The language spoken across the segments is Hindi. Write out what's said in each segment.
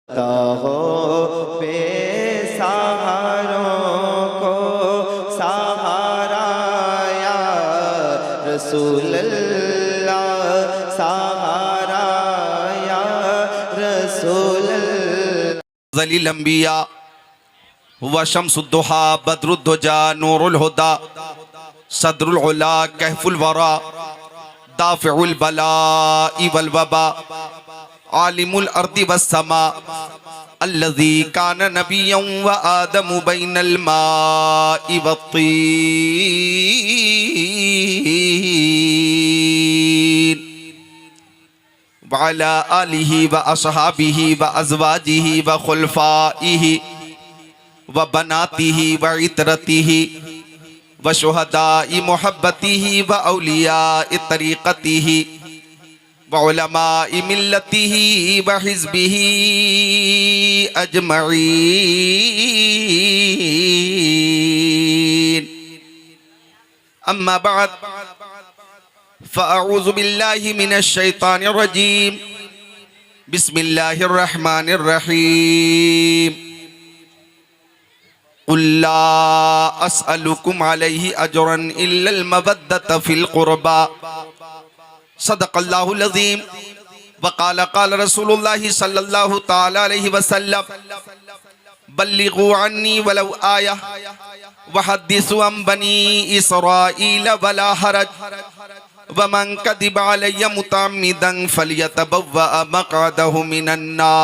हो बेसहारों को सहारा या रसूल अल्लाह, सहारा या रसूल अल्लाह। ज़लील अंबिया व शम्सुद्दुहा बद्रुद्दुजा नूरुल हुदा सदरुल उला कहफुल वरा दाफ़िउल बलाइ वल वबा आलिमुल अर्दि वस्समा अल्लज़ी कान नबिय्यन व आदमु बैनल माइ वत्तीन व अला आलिहि व अस्हाबिहि व अज़वाजिहि व खुलफ़ाइहि व बनातिहि व इतरतिहि व शुहदाइ मुहब्बतिहि व औलियाइ तरीक़तिहि व उलमाइ मिल्लतिहि व हिज़्बिहि अजमईन। अम्मा बाद फ़अऊज़ु बिल्लाहि मिनश शैतानिर रजीम। बिस्मिल्लाहिर रहमानिर रहीम। क़ुल ला अस्अलुकुम अलैहि अजरन इल्लल मवद्दत फिल क़ुरबा। सदक़ल्लाहुल अज़ीम। वक़ाल क़ाल रसूलुल्लाहि सल्लल्लाहु तआला अलैहि वसल्लम बल्लिगू अन्नी वलौ आया वहद्दिसू अन बनी इसराईल वला हरज वमन कदिब अलैय मुतअम्मिदन फल्यतबव्वा मक़अदहु मिनन नार।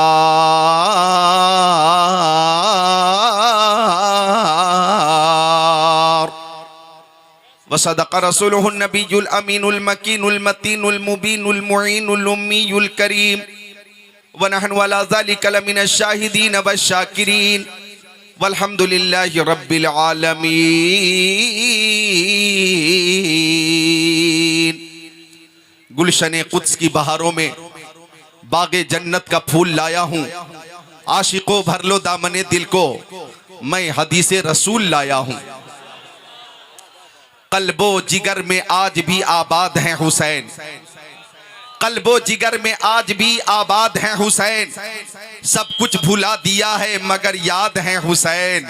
वसदक़ रसूलुहुन नबियुल अमीनुल मकीनुल मतीनुल मुबीनुल मुईनुल उम्मीयुल करीम व नहनु अला ज़ालिका लमिनश शाहिदीन वश्शाकिरीन वल्हम्दुलिल्लाहि रब्बिल आलमीन। गुलशन कुद्स की बहारों में बागे जन्नत का फूल लाया हूँ। आशिकों भर लो दामने दिल को, मैं हदीसे रसूल लाया हूँ। कल्बो जिगर में आज भी आबाद हैं हुसैन, कल्बो जिगर में आज भी आबाद हैं हुसैन। सब कुछ भुला दिया है मगर याद हैं हुसैन।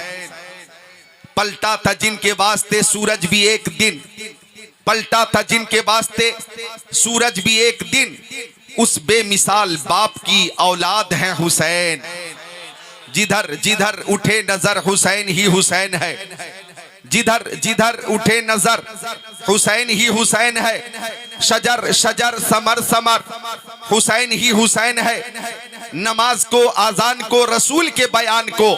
पलटा था जिनके वास्ते सूरज भी एक दिन, पलटा था जिनके वास्ते सूरज भी एक दिन। उस बेमिसाल बाप की औलाद हैं हुसैन। जिधर जिधर उठे नजर हुसैन ही हुसैन है, जिधर जिधर उठे नजर हुसैन ही हुसैन है। शजर शजर समर समर हुसैन ही हुसैन है। नमाज को आजान को रसूल के बयान को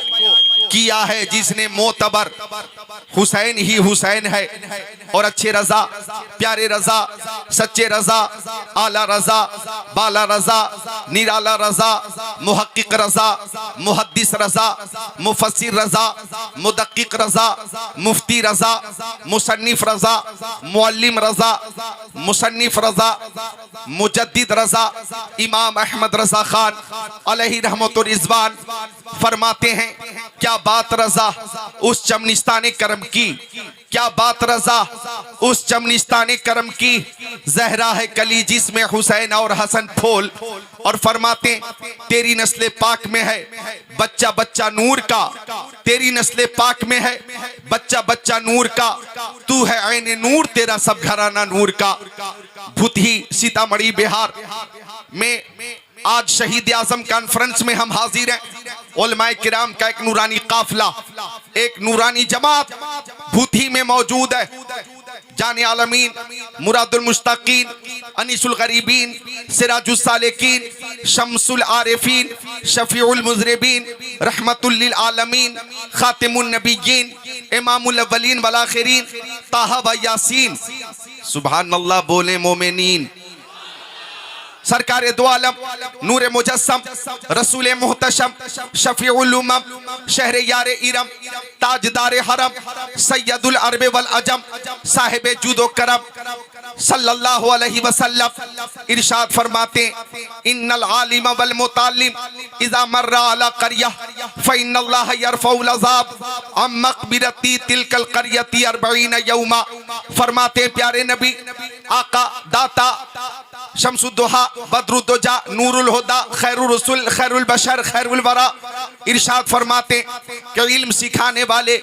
किया है जिसने मोतबर, हुसैन ही हुसैन है। और अच्छे रजा, प्यारे रजा, सच्चे रजा, आला रजा, बाला रजा, निराला रजा, मुहक्किक रजा, मुहद्दिस रजा, मुफस्सिर रजा, मुदक्किक रजा, मुफ्ती रजा, मुसन्निफ रजा, मुअल्लिम रजा, मुसन्निफ रजा, मुजद्दिद रजा, इमाम अहमद रजा खान अलैहि रहमतुर रिज़वान फरमाते हैं, क्या बात रजा उस चमनिस्ताने करम की, क्या बात रजा उस चमनिस्ताने करम की। जहरा है कली जिसमें हुसैन और हसन फूल। और फरमाते तेरी नस्ले पाक में है बच्चा बच्चा नूर का, तेरी नस्ले पाक में है बच्चा बच्चा नूर का। तू है ऐने नूर, तेरा सब घराना नूर का। भूतही सीतामढ़ी बिहार में आज शहीद आजम कॉन्फ्रेंस में हम हाजिर हैं। उलमाए किराम का एक नूरानी काफिला, एक नूरानी जमात भूतही में मौजूद है। जाने आलमीन, मुरादुल मुश्ताकीन, अनीसुल गरीबीन, सिराजुल सालिकीन, शम्सुल आरिफीन, शफीउल मुज़रिबीन, रहमतुल लिल आलमीन, खातिमुन नबिय्यीन, इमामुल अव्वलीन वल आखिरीन, ताहा व यासीन। सुभानअल्लाह बोले मोमिनीन। सरकारे दो आलम, नूरे मुजस्सम, रसूले मुहतशम, शफीउल उम्म, शहरे यारे इरम, ताजदारे हरम, सैयदुल अरब वल अजम, साहिबे जूदो करम सल्लल्लाहु अलैहि वसल्लम इरशाद फरमाते, इन्नल आलिम वल मुताल्लिम इज़ा मर्रा अला क़रिया फ़इन्नल्लाह यरफ़उल अज़ाब अम मक़बिरती तिलकल क़रियती 40 यौमा। फरमाते प्यारे नबी, आका दाता शम्सुद्दोहा बदरुद्दोजा नूरुल हुदा खैरुल रसूल खैरुल बशर खैरुल वरा इरशाद फरमाते कि इल्म सिखाने वाले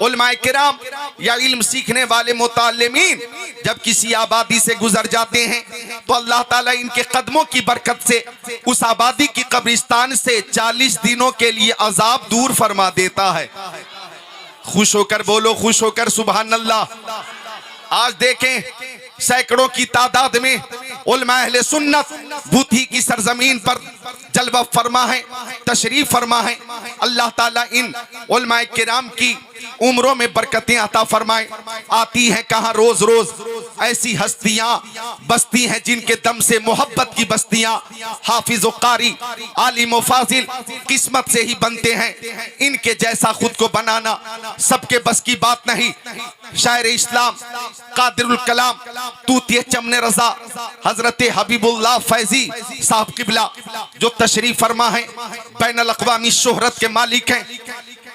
उलमाए किराम या इल्म सीखने वाले मुताल्लिमीन जब किसी आबादी से गुजर जाते हैं तो अल्लाह ताला इनके कदमों की बरकत से उस आबादी की कब्रिस्तान से 40 दिनों के लिए अजाब दूर फरमा देता है। खुश होकर बोलो, खुश होकर सुभान अल्लाह। आज देखें सैकड़ों की तादाद में उलमा अहले सुन्नत भूथी की सरजमीन पर जलवा फरमा है, तशरीफ फरमा है। अल्लाह ताला इन उलमा किराम की उम्रों में बरकतें अता फरमाए। आती हैं कहाँ रोज रोज ऐसी हस्तियां बस्ती हैं जिनके दम से मोहब्बत की बस्तियां हाफिज व कारी आलिम व फाजिल किस्मत से ही बनते हैं। इनके जैसा खुद को बनाना सबके बस की बात नहीं। शायर इस्लाम कादिरुल कलाम तूतिए चमने रजा हजरत हबीबुल्लाह फैजी साहब किबला जो तशरीफ फरमा है बैनुल अक़वामी शोहरत के मालिक हैं,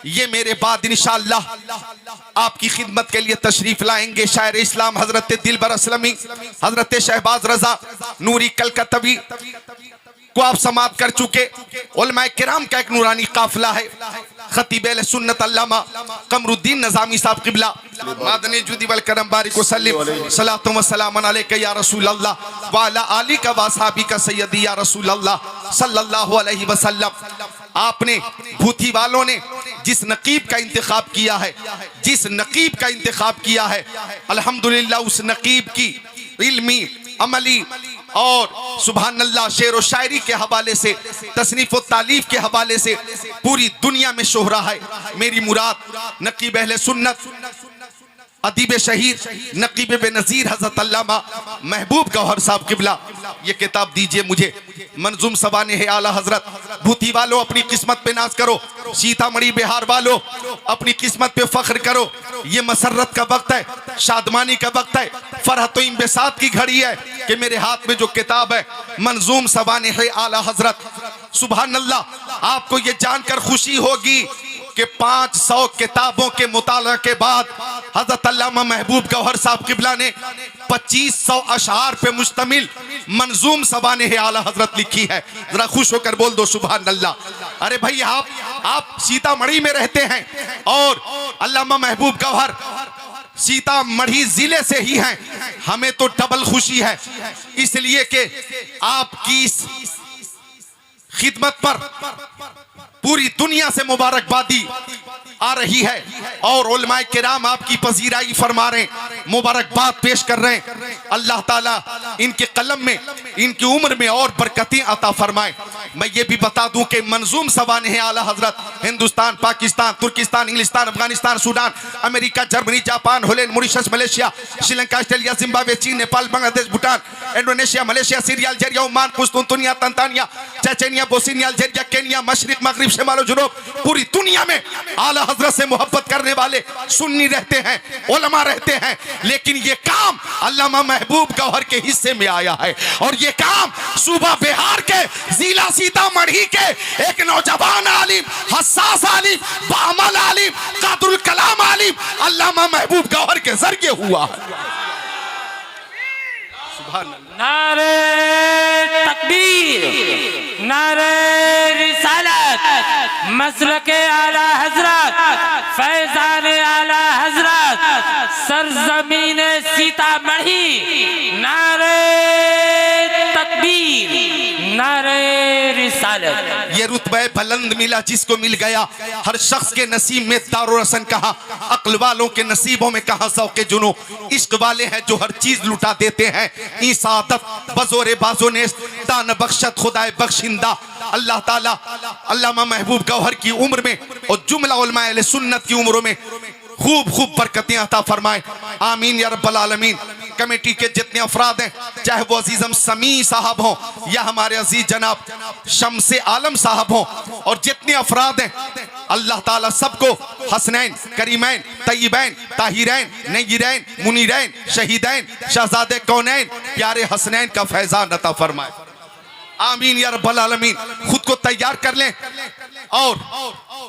ये मेरे बाद इंशाअल्लाह आपकी खिदमत के लिए तशरीफ लाएंगे। शायर इस्लाम हजरत दिलबर असलमी हजरत शहबाज रजा नूरी कलकतवी को आप समाप्त कर चुके। उलमाए किराम का एक नूरानी काफिला है। खतीब अहले सुन्नत अल्लामा कमरुद्दीन नज़ामी साहब किबला मादनी जुदी वल करम बारिक वसल्लम सलातो व सलामन अलैका या रसूल अल्लाह व अला आलिका व असहाबिका सय्यदी या रसूल अल्लाह सल्लल्लाहु अलैहि वसल्लम। आपने भूथी वालों ने जिस नकीब का इंतखाब किया है, जिस नकीब का इंतखाब किया है, अल्हम्दुलिल्लाह उस नकीब की इल्मी अमली और सुभान अल्लाह शेर व शायरी के हवाले से तसनीफ व तालीफ के हवाले से पूरी दुनिया में शोहरा है। मेरी मुराद नकीब अहले सुन्नत अदीब शहीद नकीब बेनज़ीर हज़रत अल्लामा महबूब गौहर साहब किबला। ये किताब दीजिए मुझे। मंजूम सवाने है आला हजरत। भूथी वालों अपनी किस्मत पे नाज करो, सीतामढ़ी बिहार वालों अपनी किस्मत पे फख्र करो। ये मसरत का वक्त है, शादमानी का वक्त है, फरहत व इंबसात की घड़ी है कि मेरे हाथ में जो किताब है मंजूम सवाने है आला हजरत। सुभान अल्लाह। आपको ये जानकर खुशी होगी कि 500 किताबों के मुताला के बाद हजरत अल्लामा महबूब गौहर साहब किबला ने 2500 अशआर पे मुश्तमिल मंजूम सवाने है आला हजरत लिखी है। जरा खुश होकर बोल दो सुभान अल्लाह। अरे भाई आप सीतामढ़ी में रहते हैं और अल्लामा महबूब गौहर सीतामढ़ी जिले से ही हैं। हमें तो डबल खुशी है, इसलिए कि आपकी खिदमत पर पूरी दुनिया से मुबारकबादी आ रही है और उलमाए किराम आपकी पजीराई फरमा रहे हैं, मुबारकबाद पेश कर रहे हैं। अल्लाह ताला इनके कलम में इनकी उम्र में और बरकतें अता फरमाए। मैं ये भी बता दूं कि मंजूम सवाने हैं आला हजरत हिंदुस्तान, पाकिस्तान, तुर्किस्तान, इंग्लिस्तान, Afghanistan, Sudan, America, Germany, Japan, Holland, Mauritius, Malaysia, Sri Lanka, Australia, Zimbabwe, चीन, Nepal, Bangladesh, Bhutan, Indonesia, Malaysia, Syria, Algeria, Oman, कुस्तुनतुनिया, Tanzania, Chechnya, Bosnia, Algeria, Kenya, मशरिक मगरिब, शिमाल जुनूब, पूरी दुनिया में आला हजरत से मोहब्बत करने वाले सुन्नी रहते हैं, उलमा रहते हैं। लेकिन ये काम अल्लामा महबूब गौहर के हिस्से में आया है और ये काम सूबा बिहार के जिला सीतामढ़ी के एक नौजवान आलिम, हसास आलिम, बामल आलिम, कादरुल कलाम आलिम अल्लामा महबूब गौहर के जरिए हुआ है। नारे तकबीर, नारे रिसालत, मसलके आला हजरत, फैजान आला हजरत, सरजमीन सीतामढ़ी, नारे तकबीर, नारे रिसालत। ये रुतबे बुलंद मिला जिसको मिल गया। हर शख्स के नसीब में दारो रसन कहा, अक्ल वालों के नसीबों में कहा ज़ौक़े जुनू। इश्क वाले हैं जो हर चीज लुटा देते हैं। ईसादत बजोरे बाजो ने दान बख्शत खुदाए बख्शिंदा। अल्लाह ताला अल्लामा महबूब गौहर की उम्र में और जुमला उलमा अहले सुन्नत की उम्रों में खूब खूब बरकतें अता फरमाए। आमीन या रब्बल आलमीन। कमेटी के जितने अफराद हैं, चाहे वो अजीजम समी साहब हों या हमारे अजीज जनाब शम्से आलम साहब हों, और जितने अफराद हैं अल्लाह ताला सबको हसनैन, करीमैन, तय्यबैन, ताहिरैन, नय्यरैन, मुनीरैन, शहीदैन, शहजादे कौनैन, प्यारे हसनैन का फैजान अता फरमाए। आमीन या रब्बल आलमीन। खुद को तैयार कर लें और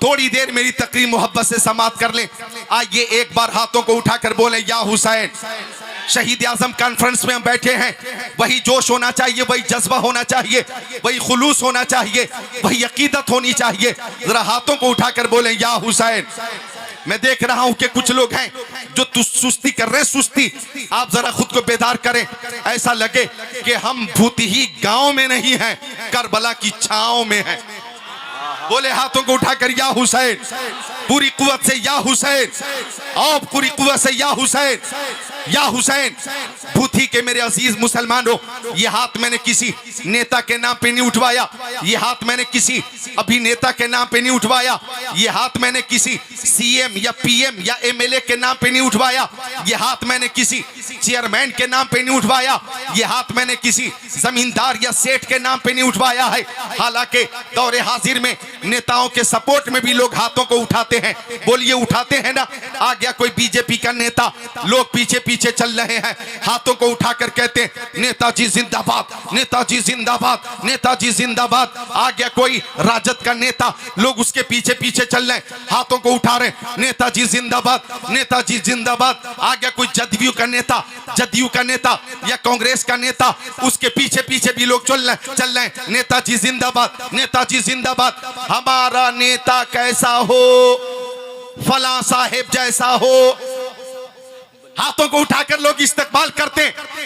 थोड़ी देर मेरी तकरीर मोहब्बत से समाप्त कर लें। आइए एक बार हाथों को उठाकर बोले या हुसैन। शहीद आजम कॉन्फ्रेंस में हम बैठे हैं, वही जोश होना चाहिए, वही जज्बा होना चाहिए, वही खुलूस होना चाहिए, वही अकीदत होनी चाहिए। जरा हाथों को उठाकर बोलें या हुसैन। मैं देख रहा हूं कि कुछ लोग हैं जो सुस्ती कर रहे हैं, सुस्ती। आप जरा खुद को बेदार करें, ऐसा लगे कि हम भूतही गांव में नहीं हैं, करबला की छांव में हैं। बोले हाथों को उठाकर या हुसैन, पूरी कुव्वत से या हुसैन, और पूरी कुव्वत से या हुसैन, या हुसैन। भूथी के मेरे अजीज मुसलमानों, ये हाथ मैंने किसी नेता के नाम पे नहीं उठवाया, ये हाथ मैंने किसी अभिनेता के नाम पे नहीं उठवाया, ये हाथ मैंने किसी सीएम या पीएम या एमएलए के नाम पे नहीं उठवाया, ये हाथ मैंने किसी चेयरमैन के नाम पे नहीं उठवाया, ये हाथ मैंने किसी जमींदार या सेठ के नाम पे नहीं उठवाया है। हालांकि दौरे हाजिर में नेताओं के सपोर्ट में भी लोग हाथों को उठाते हैं। बोलिए उठाते हैं ना। आ गया कोई बीजेपी का नेता, लोग पीछे पीछे चल रहे हैं, हाथों को उठाकर कहते हैं नेताजी जिंदाबाद, नेताजी जिंदाबाद, नेताजी जिंदाबाद। आ गया कोई राजद का नेता, लोग उसके पीछे पीछे चल रहे हैं, हाथों को उठा रहे हैं नेताजी जिंदाबाद, नेताजी जिंदाबाद। आ गया कोई जदयू का नेता, जदयू का नेता या कांग्रेस का नेता, उसके पीछे पीछे भी लोग चल रहे हैं नेताजी जिंदाबाद, नेताजी जिंदाबाद। हमारा नेता कैसा हो, फला साहेब जैसा हो। हाथों को उठाकर लोग इस्तकबाल करते,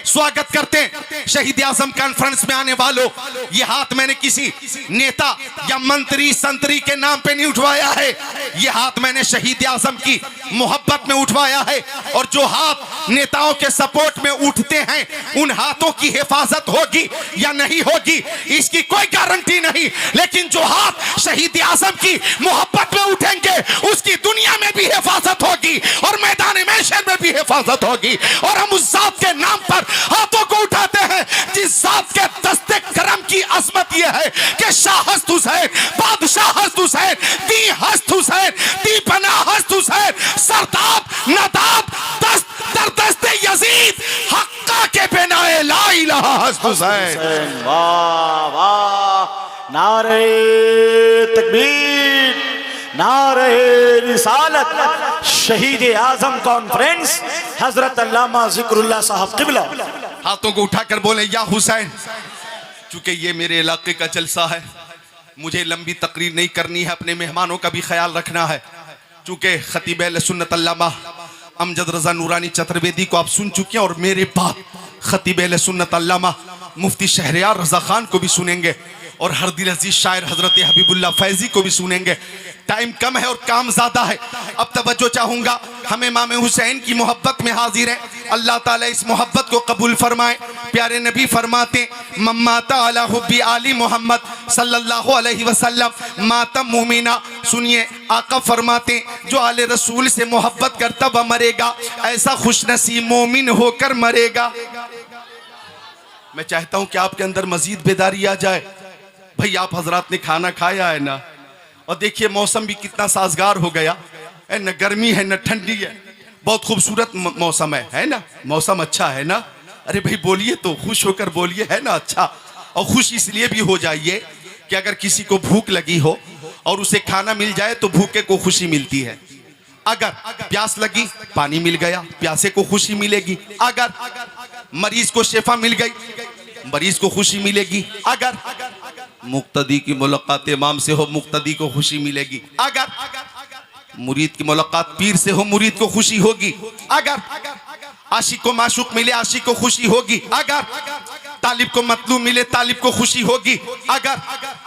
स्वागत करते। शहीद आजम कॉन्फ्रेंस में आने वालों, ये हाथ मैंने किसी नेता या मंत्री संतरी के नाम पे नहीं उठवाया है, ये हाथ मैंने शहीद आजम की मोहब्बत में उठवाया है। और जो हाथ नेताओं के सपोर्ट में उठते हैं, उन हाथों की हिफाजत होगी या नहीं होगी इसकी कोई गारंटी नहीं, लेकिन जो हाथ शहीद आजम की मोहब्बत में उठेंगे उसकी दुनिया में भी हिफाजत होगी और मैदान महशर में भी हिफाजत होगी। और हम उस जात के नाम पर हाथों को उठाते हैं जिस जात के दस्ते करम की अजमत यह है कि शाह हस्त हुसैन, बादशाह हस्त हुसैन, दी हस्त हुसैन, दी पना हस्त हुसैन, सरताब नदाब दस्त दर दस्ते यजीद, हक्का के बिनाए ला इलाहा हस्त हुसैन। वाह वाह, नारे तकबीर, नारे रिसालत। शहीद आजम कॉन्फ्रेंस हजरत अल्लामा जिक्रुल्लाह साहब किबला। हाथों को उठाकर बोले या हुसैन। चूंकि ये मेरे इलाके का जलसा है, मुझे लंबी तकरीर नहीं करनी है, अपने मेहमानों का भी ख्याल रखना है। चूंकि खतीब अहले सुन्नत अल्लामा अमजद रजा नूरानी चतुर्वेदी को आप सुन चुके हैं, और मेरे बाद खतीब अहले सुन्नत अल्लामा मुफ्ती शहरयार रजा खान को भी सुनेंगे, और हर दिल अजीज शायर हजरत हबीबुल्लाह फैजी को भी सुनेंगे। टाइम कम है और काम ज्यादा है। अब तवज्जो चाहूंगा, हम इमाम हुसैन की मोहब्बत में हाजिर हैं। अल्लाह ताला इस मोहब्बत को कबूल फरमाए। प्यारे नबी फरमाते मम्माता अला हुब्बी आली मोहम्मद सल्लल्लाहु अलैहि वसल्लम मातम मुमिना। सुनिए, आका फरमाते जो आले रसूल से मोहब्बत करता वह मरेगा, ऐसा खुशनसीब मोमिन होकर मरेगा। मैं चाहता हूं कि आपके अंदर मजीद बेदारी आ जाए। भाई आप हजरात ने खाना खाया है ना, और देखिए मौसम भी कितना साजगार हो गया है, न गर्मी है न ठंडी है, बहुत खूबसूरत मौसम है ना, मौसम अच्छा है ना। अरे भाई बोलिए तो, खुश होकर बोलिए, है ना अच्छा। और खुश इसलिए भी हो जाइए कि अगर किसी को भूख लगी हो और उसे खाना मिल जाए तो भूखे को खुशी मिलती है। अगर प्यास लगी, पानी मिल गया, प्यासे को खुशी मिलेगी। अगर मरीज को शिफा मिल गई, मरीज को खुशी मिलेगी। अगर मुक्तदी की मुलाकात इमाम से हो, मुक्तदी को खुशी मिलेगी। अगर मुरीद की मुलाकात पीर से हो, मुरीद को खुशी होगी। अगर आशिक को माशूक मिले, आशिक को खुशी होगी। अगर तालिब को मतलूब मिले, तालिब को खुशी होगी। अगर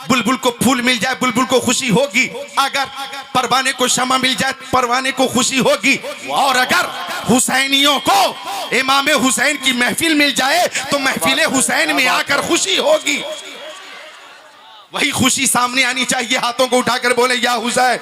बुलबुल को फूल मिल जाए, बुलबुल को खुशी होगी। अगर परवाने को शमा मिल जाए, परवाने को खुशी होगी। और अगर हुसैनियों को इमाम हुसैन की महफिल मिल जाए तो महफिल हुसैन में आकर खुशी होगी। वही खुशी सामने आनी चाहिए। हाथों को उठाकर बोले या हुसैन।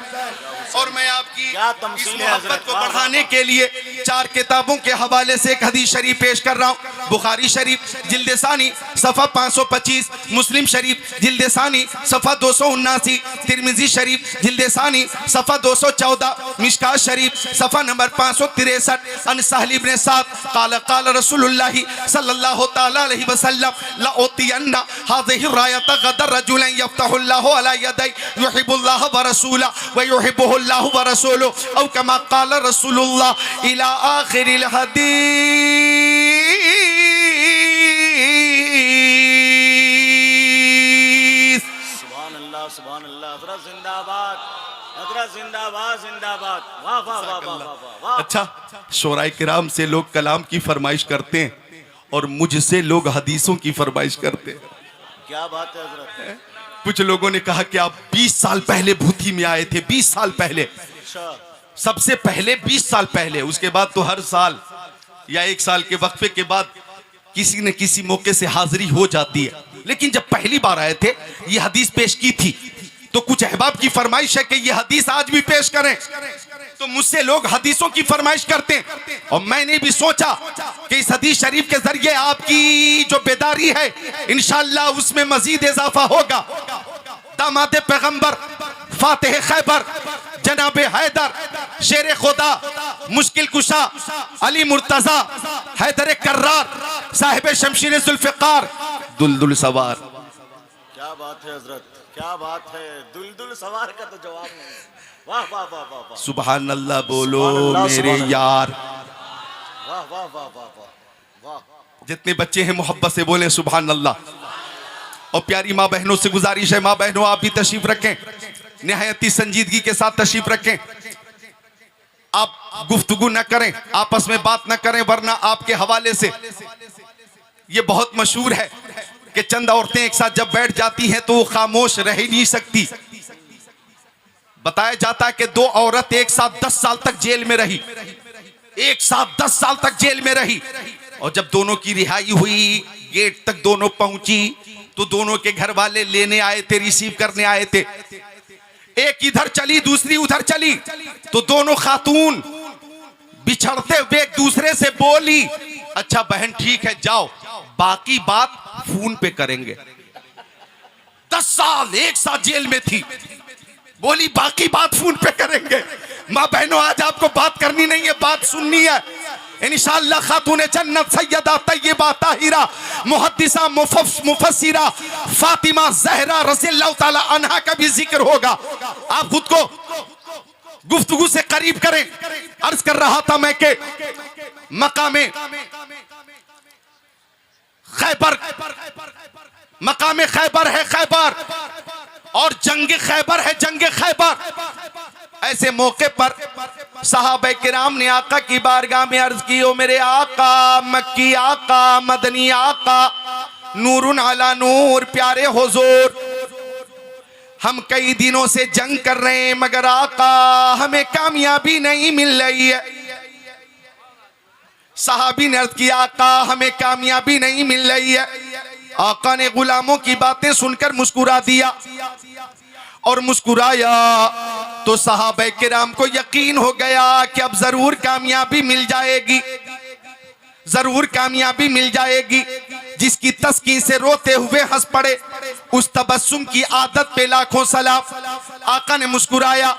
और मैं आपकी इस मोहब्बत को बढ़ाने के लिए 4 किताबों के हवाले से एक हदीस शरीफ पेश कर रहा हूँ। बुखारी शरीफ जिल्द सानी सफ़ा 525, मुस्लिम शरीफ जिल्द सानी सफ़ा 279, तिरमिजी शरीफ जिल्द सानी सफ़ा 214, मिशकात शरीफ सफ़ा नंबर 563। अन सहल इब्न साद क़ाल क़ाल रसूलुल्लाह सल्लल्लाहु तआला अलैहि वसल्लम ला उतियन्ना हाज़िहि रायत गदर रजुलन यफ्तहुल्लाहु अला यदै युहिब्बुल्लाह व रसूलहु व युहिब्बुहु अल्लाहु व रसूलुहु औ कमा क़ाल रसूलुल्लाह इला आखिरिल हदीस। बात, हजरत जिंदाबाद जिंदाबाद, वाह वाह वाह वाह वाह वाह। अच्छा, शोराए किराम से लोग कलाम की फरमाइश करते हैं और मुझसे लोग हदीसों की फरमाइश करते हैं। क्या बात है हजरत। कुछ लोगों ने कहा कि आप 20 साल पहले भूथी में आए थे, 20 साल पहले, अच्छा, सबसे पहले 20 साल पहले, उसके बाद तो हर साल या 1 साल के वक्फे के बाद किसी न किसी मौके से हाजिरी हो जाती है, लेकिन जब पहली बार आए थे ये हदीस पेश की थी, तो कुछ अहबाब की फरमाइश है कि ये हदीस आज भी पेश करें, तो मुझसे लोग हदीसों की फरमाइश करते हैं और मैंने भी सोचा कि इस हदीस शरीफ के जरिए आपकी जो बेदारी है इंशाअल्लाह उसमें मजीद इजाफा होगा। दामाद पैगंबर, फातिह खैबर, जनाब हैदर, शेर खुदा, मुश्किल कुशा, अली मुर्तजा, हैदर कर्रार, साहिब शमशीर जुल्फिकार, दुलदुल सवार। क्या बात है हजरत, क्या बात है। दुलदुल सवार का तो जवाब नहीं। वाह वाह वाह वाह वाह, सुभान अल्लाह बोलो सुभान अल्लाह, मेरे सुभान अल्लाह। यार। वाह वाह वाह वाह वाह वाह। जितने बच्चे हैं मोहब्बत से बोले सुभान अल्लाह। और प्यारी माँ बहनों से गुजारिश है, माँ बहनों आप भी तशरीफ रखें, निहायती संजीदगी के साथ तशरीफ रखें। आप गुफ्तगू न करें, आपस में बात न करें, वरना आपके हवाले से ये बहुत मशहूर है कि चंद औरतें एक साथ जब बैठ जाती हैं तो वो खामोश रह ही नहीं सकती। बताया जाता है कि 2 औरत एक साथ 10 साल तक जेल में रही, एक साथ 10 साल तक जेल में रही, और जब दोनों की रिहाई हुई, गेट तक दोनों पहुंची, तो दोनों के घर वाले लेने आए थे, रिसीव करने आए थे। एक इधर चली, दूसरी उधर चली, तो दोनों खातून बिछड़ते हुए एक दूसरे से बोली, अच्छा बहन ठीक है जाओ, बाकी बात फोन पे करेंगे। 10 साल एक साथ जेल में थी, बोली बाकी बात फोन पे करेंगे। माँ बहनों आज आपको बात करनी नहीं है, बात सुननी है। इंशाअल्लाह खातून जन्नत सैयदा तैयबा ताहिरा मुहद्दिसा मुफस्सिरा फातिमा ज़हरा रज़ियल्लाहु ताला अन्हा का भी जिक्र होगा। आप खुद को गुफ्तगू से करीब करें। अर्ज कर रहा था मैं कि मकामे खैबर, मकामे खैबर है खैबर, और जंग खैबर है जंग खैबर। ऐसे मौके पर सहाबा किराम ने आका की बारगाह में अर्ज की, ओ मेरे आका, मक्की आका, मदनी आका, नूरुन अला नूर, प्यारे हुजूर, हम कई दिनों से जंग कर रहे हैं मगर आका हमें कामयाबी नहीं मिल रही है। सहाबी ने अर्ज किया, आका हमें कामयाबी नहीं मिल रही है। आका ने गुलामों की बातें सुनकर मुस्कुरा दिया, और मुस्कुराया तो सहाबा किराम को यकीन हो गया कि अब जरूर कामयाबी मिल जाएगी, जरूर कामयाबी मिल जाएगी। जिसकी तस्कीन से रोते हुए हंस पड़े, उस तबस्सुम की आदत पे लाखों सलाम। आका ने मुस्कुराया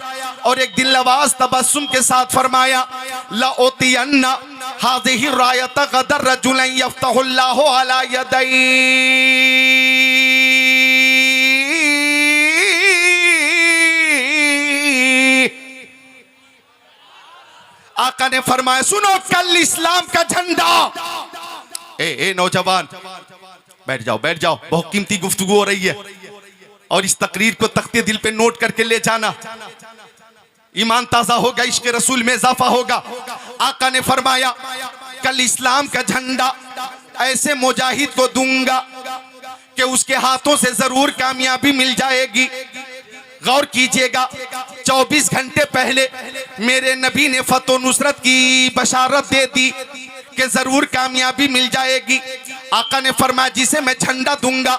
और एक दिल नवाज तबस्सुम के साथ फरमाया, ला ओतियन्ना हाज़िही रायत गदर रजुलन यफ्तहुल्लाहु अला यदै। आका ने फरमाया, सुनो कल इस्लाम का झंडा। ए नौजवान बैठ जाओ बैठ जाओ, बहुत कीमती गुफ्तगू हो रही है, और इस तकरीर को तख्ते दिल पे नोट करके ले जाना, ईमान ताजा होगा, इश्क रसूल में इजाफा होगा। आका ने फरमाया, कल इस्लाम का झंडा ऐसे मुजाहिद को दूंगा कि उसके हाथों से जरूर कामयाबी मिल जाएगी। गौर कीजिएगा, 24 घंटे पहले मेरे नबी ने फतो नुसरत की बशारत दे दी कि जरूर कामयाबी मिल जाएगी। आका ने फरमाया, जिसे मैं झंडा दूंगा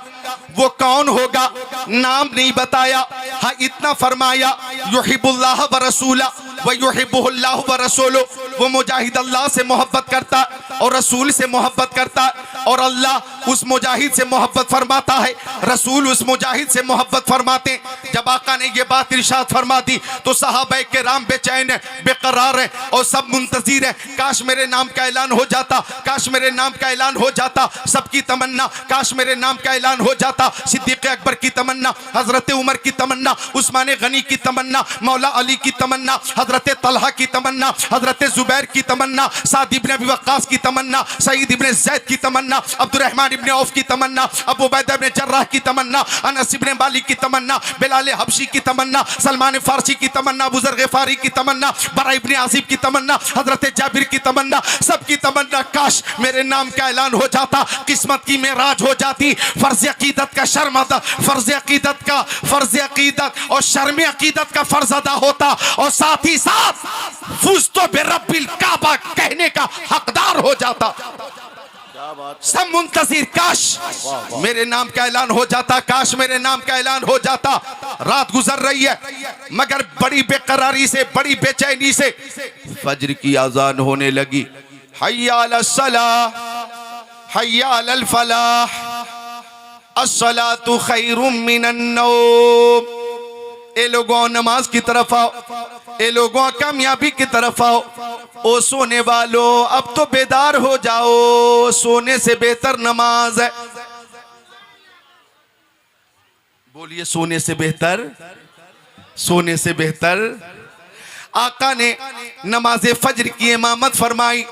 वो कौन होगा? नाम नहीं बताया, हाँ इतना फरमाया, युहिब्बुल्लाह व रसूला व युहिब्बुहुल्लाह व रसूलु। वो मुजाहिद अल्लाह से मोहब्बत करता और रसूल से मोहब्बत करता, और अल्लाह उस मुजाहिद से मोहब्बत फरमाता है, रसूल उस मुजाहिद से मोहब्बत फरमाते। जब आका ने ये बात इरशाद फरमा दी तो सहाबा किराम बेचैन है, बेकरार है, और सब मुंतजिर है, काश मेरे नाम का ऐलान हो जाता, काश मेरे नाम का ऐलान हो जाता। सबकी तमन्ना, काश मेरे नाम का ऐलान हो जाता। सिद्दीक अकबर की तमन्ना, हजरत उमर की तमन्ना, उस्मान गनी की तमन्ना, मौला अली की तमन्ना, हजरत तलहा की तमन्ना, हजरत जुबैर की तमन्ना, साद इब्न अबी वक्कास की तमन्ना, सईद इब्न ज़ैद की तमन्ना, अब्दुर्रहमान इब्न औफ की तमन्ना, अबू उबैदा इब्न जर्राह की तमन्ना, अनस इब्न मालिक की तमन्ना, बिलाल हबशी की तमन्ना, सलमान फारसी की तमन्ना, अबू ज़र ग़िफ़ारी की तमन्ना, बरा इब्न आसिब की तमन्ना, हजरत जाबिर की तमन्ना, सबकी तमन्ना काश मेरे नाम का ऐलान हो जाता, किस्मत की मेराज हो जाती, फर्ज अकीदत का शर्म फर्ज अकीदत और शर्म अकीदत का फर्ज अदा होता, और साथ ही साथ फुज़्तु बिरब्बिल काबा कहने का हकदार हो जाता। क्या बात है। सब मुंतज़िर, काश मेरे नाम का ऐलान हो जाता, काश मेरे नाम का ऐलान हो जाता। रात गुजर रही है मगर बड़ी बेकरारी से, बड़ी बेचैनी से फज्र की अजान होने लगी। हय्या अलस सलाह, हय्या अलल फलाह, अस्सलातु खैरुम मिनन नौम। ए लोगों नमाज की तरफ आओ, ए लोगों कामयाबी की तरफ आओ। ओ सोने वालों अब तो बेदार हो जाओ, सोने से बेहतर नमाज है। बोलिए सोने से बेहतर, सोने से बेहतर। आका ने नमाज फज्र की इमामत फरमाई।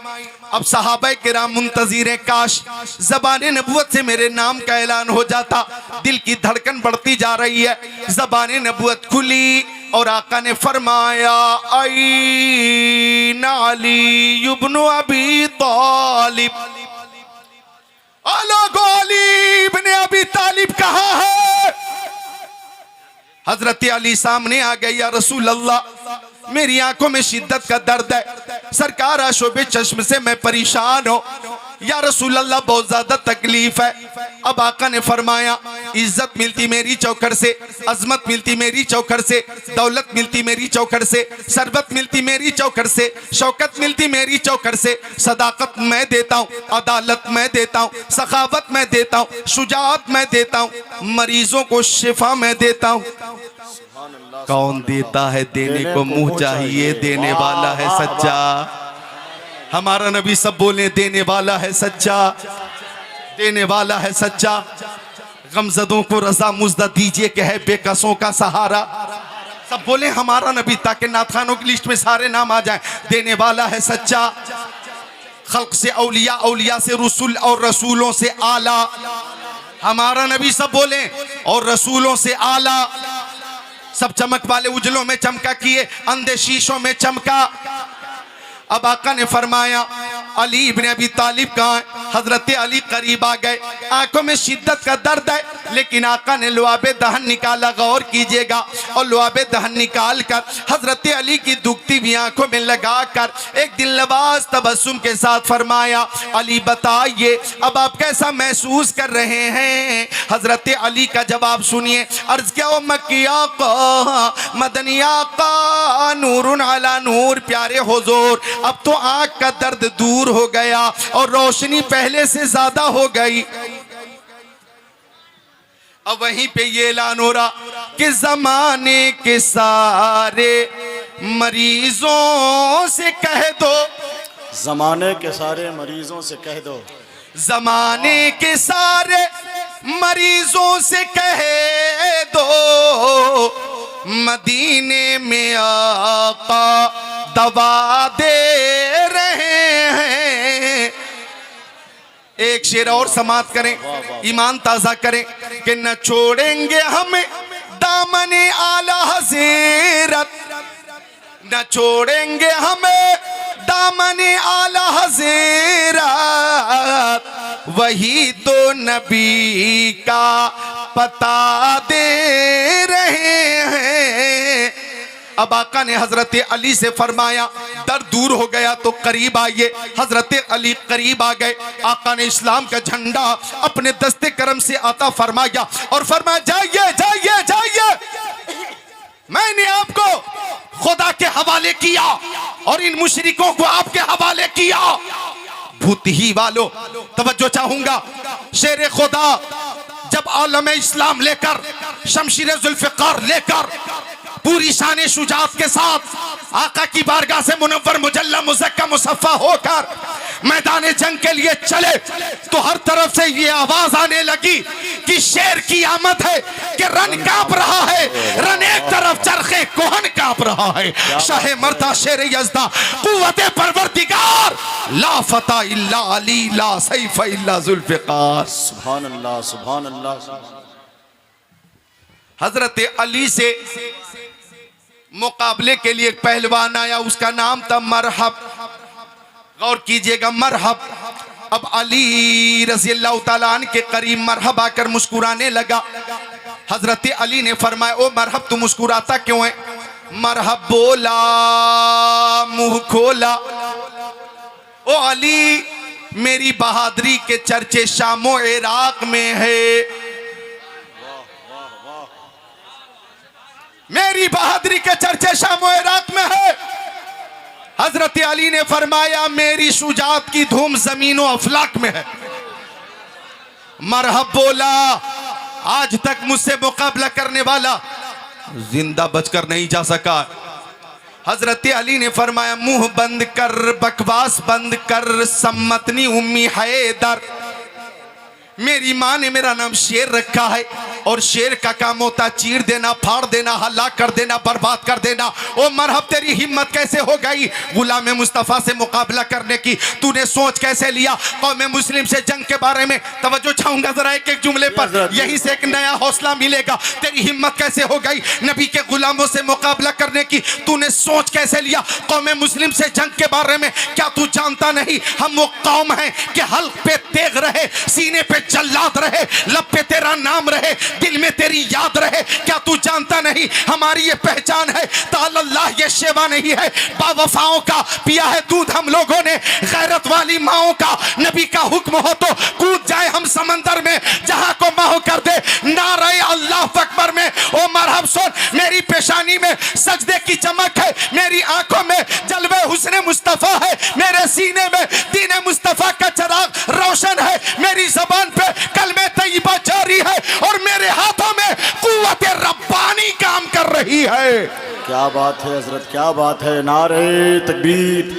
अब सहाबा किराम मुंतज़िर हैं, काश ज़बान नबुवत से मेरे नाम का ऐलान हो जाता। दिल की धड़कन बढ़ती जा रही है, ज़बान नबुवत खुली और आका ने फरमाया ऐन अली इब्न अबी तालिब। अली इब्न अबी तालिब कहाँ है? हजरत अली सामने आ गए। या रसूल अल्लाह मेरी आंखों में शिद्दत का दर्द है, सरकार आशोबे चश्म से मैं परेशान हूं। या रसूल अल्लाह बहुत ज्यादा तकलीफ है। अब आका ने फरमाया इज्जत मिलती मेरी चौखट से, अजमत मिलती मेरी चौखट से, दौलत मिलती मेरी चौखट से, सरबत मिलती मेरी चौखट से, शौकत मिलती मेरी चौखट से। सदाकत मैं देता हूँ, अदालत मैं देता हूँ, सखावत मैं देता हूँ, शुजाअत मैं देता हूँ, मरीजों को शिफा मैं देता हूँ। कौन देता है? देने को मुंह चाहिए, देने वाला है सच्चा। हमारा नबी सब बोले देने वाला है सच्चा, देने वाला है सच्चा। गमजदों को रजा मुज्दा दीजिए कि है बेकसों का सहारा। सब बोले हमारा नबी, ताकि नाथखानों की लिस्ट में सारे नाम आ जाएं। देने वाला है सच्चा। खल्क से औलिया, औलिया से रसूल और रसूलों से आला। हमारा नबी सब बोले और रसूलों से आला। सब चमक वाले उजलों में चमका किए, अंधे शीशों में चमका। अब आका ने फरमाया अली इब्न अबी तालिब कहाँ है? हजरत अली करीब आ गए। आंखों में शिद्दत का दर्द है, लेकिन आका ने लुआबे दहन निकाला। गौर कीजिएगा। और लुआबे दहन निकाल कर हजरत अली की दुखती हुई आंखों में लगा कर एक दिलनवाज तबस्सुम के साथ फरमाया अली बताइए अब आप कैसा महसूस कर रहे हैं? हजरत अली का जवाब सुनिए। अर्ज क्या ओ मक्की आका, मदनी आका, नूरुन अला नूर, प्यारे हुजूर अब तो आंख का दर्द दूर हो गया और रोशनी पहले से ज्यादा हो गई। अब वहीं पे ये ऐलान हो रहा कि जमाने के सारे मरीजों से कह दो, जमाने के सारे मरीजों से कह दो, जमाने के सारे मरीजों से कह दो, मदीने में आका दवा दे रहे हैं। एक शेर और समाप्त करें, ईमान ताजा करें कि न छोड़ेंगे हमें दामने आला हज़रत, न छोड़ेंगे हमें दामने आला हज़रत, वही तो नबी का पता दे रहे हैं। अब आका ने हजरत अली से फरमाया दर्द दूर हो गया तो करीब आइए। हजरत अली करीब आ गए। आका ने इस्लाम का झंडा अपने दस्ते करम से अता फरमाया और फरमाया जाइए जाइए जाइए, मैंने आपको खुदा के हवाले किया और इन मुशरिकों को आपके हवाले किया। भूत ही वालों तवज्जो चाहूंगा, शेर खुदा जब आलम इस्लाम लेकर, शमशीर जुल्फ़िकार लेकर, पूरी शान शुजात के साथ आका की बारगाह से मुनव्वर मुजल्ला मुज़क्का मुसफ़्फ़ा होकर मैदान जंग के लिए चले तो हर तरफ से ये आवाज आने लगी कि शेर की आमद है, कि रन कांप रहा है। रन एक तरफ, चरखे कोहन का व्याप रहा है। शाहे मर्दा शेर यज़दा कुव्वते परवरदिगार, ला फता इल्ला अली, ला सैफ इल्ला जुल्फ़िकार। सुभान अल्लाह, सुभान अल्लाह। हजरत अली से मुकाबले के लिए एक पहलवान आया, उसका नाम था मरहब। गौर कीजिएगा, मरहब। अब अली रज़ी अल्लाह तआला अन्हु के करीब मरहब आकर मुस्कुराने लगा। हजरत अली ने फरमाया, ओ मरहब तू मुस्कुराता क्यों है? मरहब बोला, मुंह खोला, ओ अली मेरी बहादुरी के चर्चे शामो इराक में है, मेरी बहादुरी के चर्चे शामो इराक में है। हजरत अली ने फरमाया, मेरी शुजाअत की धूम जमीनो अफलाक में है। मरहब बोला, आज तक मुझसे मुकाबला करने वाला जिंदा बचकर नहीं जा सका। हजरत अली ने फरमाया, मुंह बंद कर, बकवास बंद कर, सम्मतनी उम्मी हैदर। मेरी माँ ने मेरा नाम शेर रखा है और शेर का काम होता है चीर देना, फाड़ देना, हलाक कर देना, बर्बाद कर देना। ओ मरहब तेरी हिम्मत कैसे हो गई गुलाम मुस्तफ़ा से मुकाबला करने की? तूने सोच कैसे लिया कौम मुस्लिम से जंग के बारे में? तवज्जो चाहूंगा जरा एक एक जुमले पर, यहीं से एक नया हौसला मिलेगा। तेरी हिम्मत कैसे हो गई नबी के गुलामों से मुकाबला करने की? तूने सोच कैसे लिया कौम मुस्लिम से जंग के बारे में? क्या तू जानता नहीं हम वो कौम है कि हल्क पे तेग रहे, सीने पे जल्लाद रहे, लब पे तेरा नाम रहे, दिल में तेरी याद रहे? क्या तू जानता नहीं हमारी ये पहचान है? ताल्लाह ये शेवा नहीं है बावफाओं का, पिया है दूध हम लोगों ने गैरत वाली माओं का। नबी का हुक्म हो तो कूद जाए हम समंदर में, जहां को माहो कर दे नारे अल्लाह अकबर में। ओ मरहब सुन, मेरी पेशानी में सजदे की चमक है, मेरी आंखों में जलवे हुस्ने मुस्तफा है, मेरे सीने में दीन मुस्तफा का चिराग रोशन है, मेरी ज़बान पे कलमे तैयबा जारी है और मेरे हाथों में कुव्वत रब्बानी काम कर रही है। क्या बात है हजरत, क्या बात है। नारे तकबीर।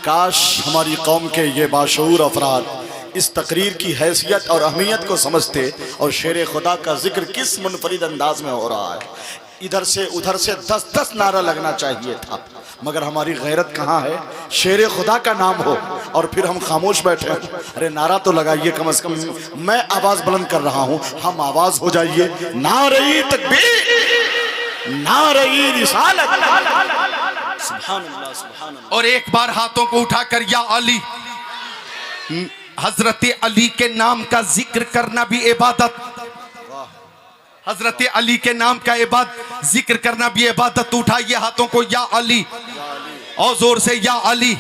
काश हमारी कौम के ये बाशऊर अफराद इस तकरीर की हैसियत और अहमियत को समझते और शेर खुदा का जिक्र किस मुनफरिद अंदाज में हो रहा है। इधर से उधर से 10-10 नारा लगना चाहिए था, मगर हमारी गैरत कहाँ है? शेर खुदा का नाम हो और फिर हम खामोश बैठे हैं। अरे नारा तो लगाइए कम से कम। मैं आवाज बुलंद कर रहा हूँ, हम आवाज हो जाइए। नारे तकबीर, नारे रिसालत। सुभान अल्लाह, सुभान अल्लाह। और एक बार हाथों को उठाकर या अली, हजरत अली के नाम का जिक्र करना भी इबादत, हजरत अली के नाम का जिक्र करना भी इबादत। उठाइए हाथों को, या अली, और जोर से या अली।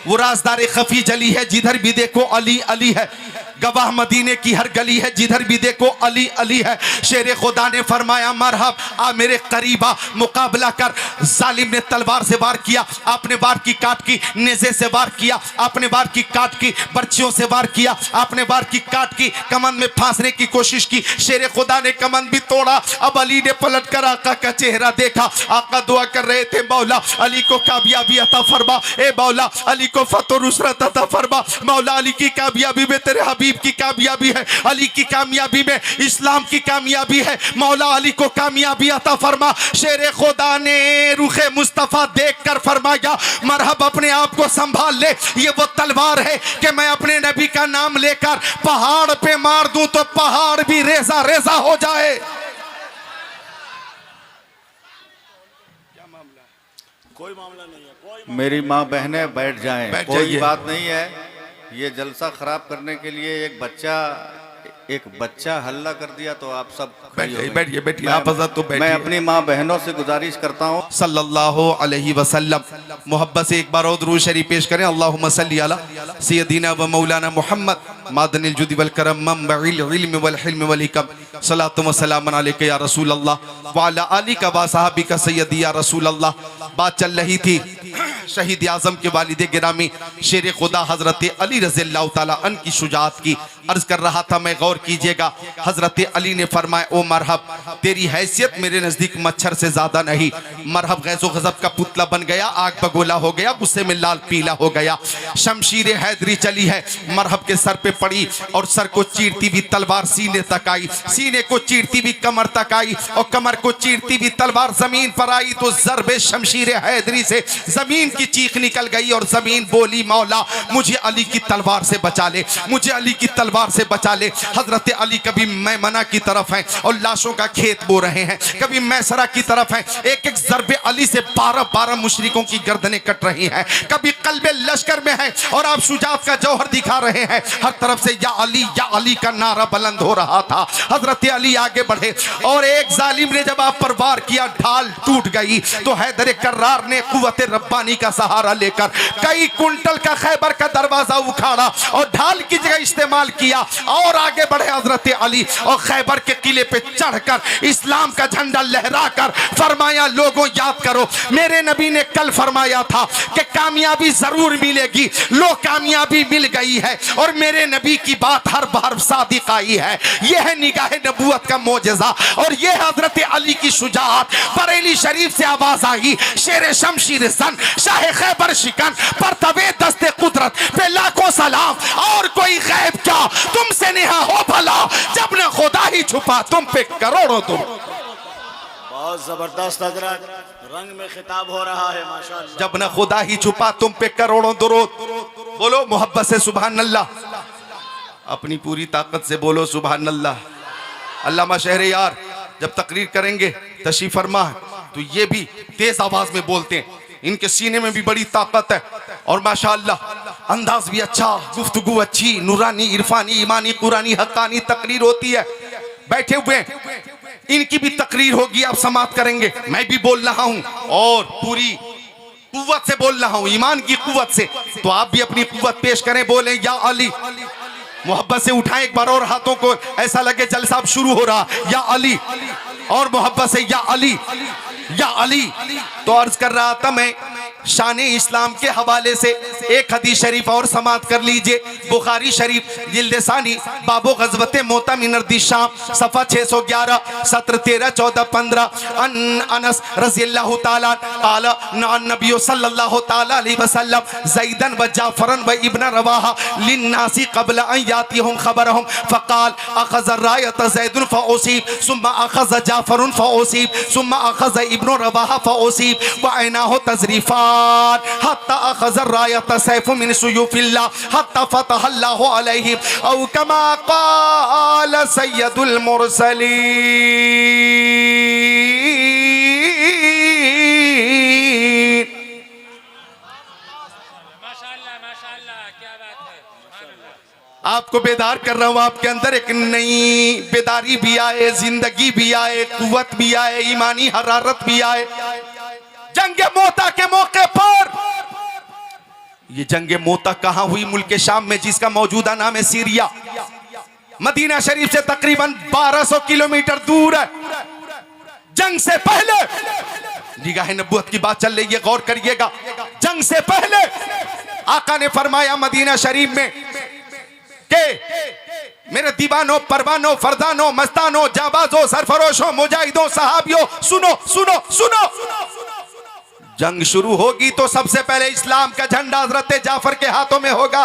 वो राजदार खफी जली है, जिधर भी देखो अली अली है। गवाह मदीने की हर गली है, जिधर भी देखो अली अली है। शेर खुदा ने फरमाया, मरहब आ मेरे करीबा, मुकाबला कर। जालिम ने तलवार से वार किया, आपने वार की काट की। नेज़े से वार किया, आपने वार की काट की। बर्चियों से वार किया, आपने वार की काट की। कमन में फांसने की कोशिश की, शेर खुदा ने कमन भी तोड़ा। अब अली ने पलट कर आका का चेहरा देखा। आका दुआ कर रहे थे, मौला अली को कामयाबी अता फरमा, ए मौला अली को फतह नुसरत अता फरमा। मौला अली की कामयाबी में तेरे हबीब की कामयाबी है, अली की कामयाबी में इस्लाम की कामयाबी है। मौला अली को कामयाबी अता फरमा। शेर खुदा ने रुखे मुस्तफा देखकर फरमाया, मरहब अपने आप को संभाल ले, ये वो तलवार है कि मैं अपने नबी का नाम लेकर पहाड़ पे मार दूं तो पहाड़ भी रेजा रेजा हो जाए। कोई मामला नहीं है, कोई मेरी माँ बहनें बैठ जाएं, बैठ कोई जाइए। बात नहीं है। ये जलसा खराब करने के लिए एक बच्चा हल्ला कर दिया तो आप सब खड़े हो गए। बैठिए बैठिए, आप हज़रत तो बैठिए। मैं अपनी माँ बहनों से गुजारिश करता हूँ, सल्लल्लाहु अलैहि वसल्लम, मोहब्बत से एक बार और दुरूद शरीफ पेश करें। अल्लाहुम्मा सल्ली अला सय्यदिना व मौलाना मुहम्मद मादनिल जुदी वल करम मंबइल इल्म वल हिल्म वल हिकम। सलातु व सलाम अलैका या रसूल अल्लाह व अला आलिका व सहाबिका सय्यदी या रसूल अल्लाह। बात चल रही थी शहीद आजम के वालिद गिरामी शेर खुदा हजरत अली रज़ियल्लाहु ताला अन की शुजाअत की अर्ज कर रहा था मैं, गौर कीजिएगा। हजरत अली ने फरमाया, ओ मरहब, तेरी हैसियत मेरे नजदीक मच्छर से ज्यादा नहीं। मरहब गैज़ो गज़ब का पुतला बन गया, आग बगोला हो गया, गुस्से में लाल पीला हो गया। शमशीर हैदरी चली है, मरहब के सर पे पड़ी और सर को चीरती हुई तलवार सीने तक आई, सीने को चीरती हुई कमर तक आई और कमर को चीरती हुई तलवार जमीन पर आई तो ज़रबे शमशीर हैदरी से जमीन की चीख निकल गई और जमीन बोली, मौला मुझे अली की तलवार से बचा ले, मुझे अली की तलवार से बचा ले। हजरत अली कभी मैमना की तरफ हैं और लाशों का खेत बो रहे हैं, कभी मैसरा की तरफ हैं, एक एक ज़रबे अली से 12-12 मुशरिकों की गर्दनें कट रही हैं, कभी कल्बे लश्कर में है और आप शुजाअत का जौहर दिखा रहे हैं। हर तरफ से या अली का नारा बुलंद हो रहा था। हजरत अली आगे बढ़े और एक जालिम ने जब आप पर वार किया, ढाल टूट गई तो हैदर कर्रार ने कुव्वत रब्बानी का सहारा लेकर कई कुंटल का खैबर का दरवाजा उखाड़ा और ढाल की जगह इस्तेमाल किया और आगे बढ़े हजरत अली और खैबर के किले पे चढ़कर इस्लाम का झंडा लहराकर फरमाया, लोगों याद करो मेरे नबी ने कल फरमाया था कि कामयाबी जरूर मिलेगी, लो कामयाबी मिल गई है और मेरे नबी की बात हर बार सादिक आई है। यह है निगाह नबूवत का मोजज़ा और यह हजरत अली की शुजाअत। बरेली शरीफ से आवाज आई, शेर शमशीर सन, शाह खैबर शिकन, पर तबे दस्ते कुदरत पे लाखों सलाम, और कोई गैब क्या तुमसे नेहा हो भला, जब न खुदा ही छुपा तुम पे करोड़ों तुम। बहुत जबरदस्त हजरत, रंग में खिताब हो रहा है माशाअल्लाह। जब न खुदा ही छुपा तुम पे करोड़ों दुरूद। बोलो मोहब्बत से सुभान अल्लाह, अपनी पूरी ताकत से बोलो सुभान अल्लाह। अल्लामा शहरयार जब तकरीर करेंगे तशरीफ फरमा तो ये भी तेज आवाज में बोलते हैं, इनके सीने में भी बड़ी ताकत है और माशाअल्लाह अंदाज भी अच्छा, गुफ्तगू अच्छी, नूरानी, इरफानी, ईमानी, कुरानी, हक्कानी तकरीर होती है। बैठे हुए इनकी भी तकरीर होगी, आप समाप्त करेंगे। मैं भी बोल रहा हूं और पूरी कुव्वत से बोल रहा हूं, ईमान की कुव्वत से, तो आप भी अपनी कुव्वत पेश करें, बोले या अली। मोहब्बत से उठाएं एक बार और हाथों को, ऐसा लगे जलसा अब शुरू हो रहा, या अली, और मोहब्बत से या अली, या अली। तो अर्ज कर रहा था मैं शान इस्लाम के हवाले से एक हदीस शरीफ और समाप्त कर लीजिए। बुखारी शरीफ जिल्द सानी बाबो गज़वत मोता मिनर्दी शाम सफ़ा 611 सत्र 13 14 15 अनस रज़ियल्लाहु ताला क़ाल नअन नबी सल्लल्लाहु ताला अलैहि वसल्लम ज़ैदन व जाफ़रन व इब्न रवाहा लिन्नासी क़ब्ल अन यातिहुम ख़बरहुम फ़क़ाल अख़ज़ रायत ज़ैदुन फ़उसीब सुम्मा अख़ज़ जाफ़रुन फ़उसीब सुम्मा अख़ज़ इब्न रवाहा फ़उसीब व ऐनाहु तज़रीफ़ान हत्ता अख़ज़ रायत सैफ़ मिन सुयूफ़िल्लाह हत्ता फ़तहल्लाहु अलैहिम औ कमा क़ाल सय्यदुल मुरसलीन। माशाअल्लाह माशाअल्लाह, क्या बात है। आपको बेदार कर रहा हूं, आपके अंदर एक नई बेदारी भी आए, जिंदगी भी आए, कुव्वत भी आए, ईमानी हरारत भी आए। जंगे मोता के मौके पर, ये जंगे मोता कहां हुई? मुल्क शाम में, जिसका मौजूदा नाम है सीरिया। मदीना शरीफ से तकरीबन 1200 किलोमीटर दूर है। जंग से पहले, निगाह नबूवत की बात चल रही है, गौर करिएगा। जंग से पहले आका ने फरमाया मदीना शरीफ में के मेरे दीवानों, परवानों, फरदानों, मस्तानों, जाबाजों, सरफरोशों, मुजाहिदों, सहाबियों, सुनो सुनो सुनो, जंग शुरू होगी तो सबसे पहले इस्लाम का झंडा हजरत जाफर के हाथों में होगा,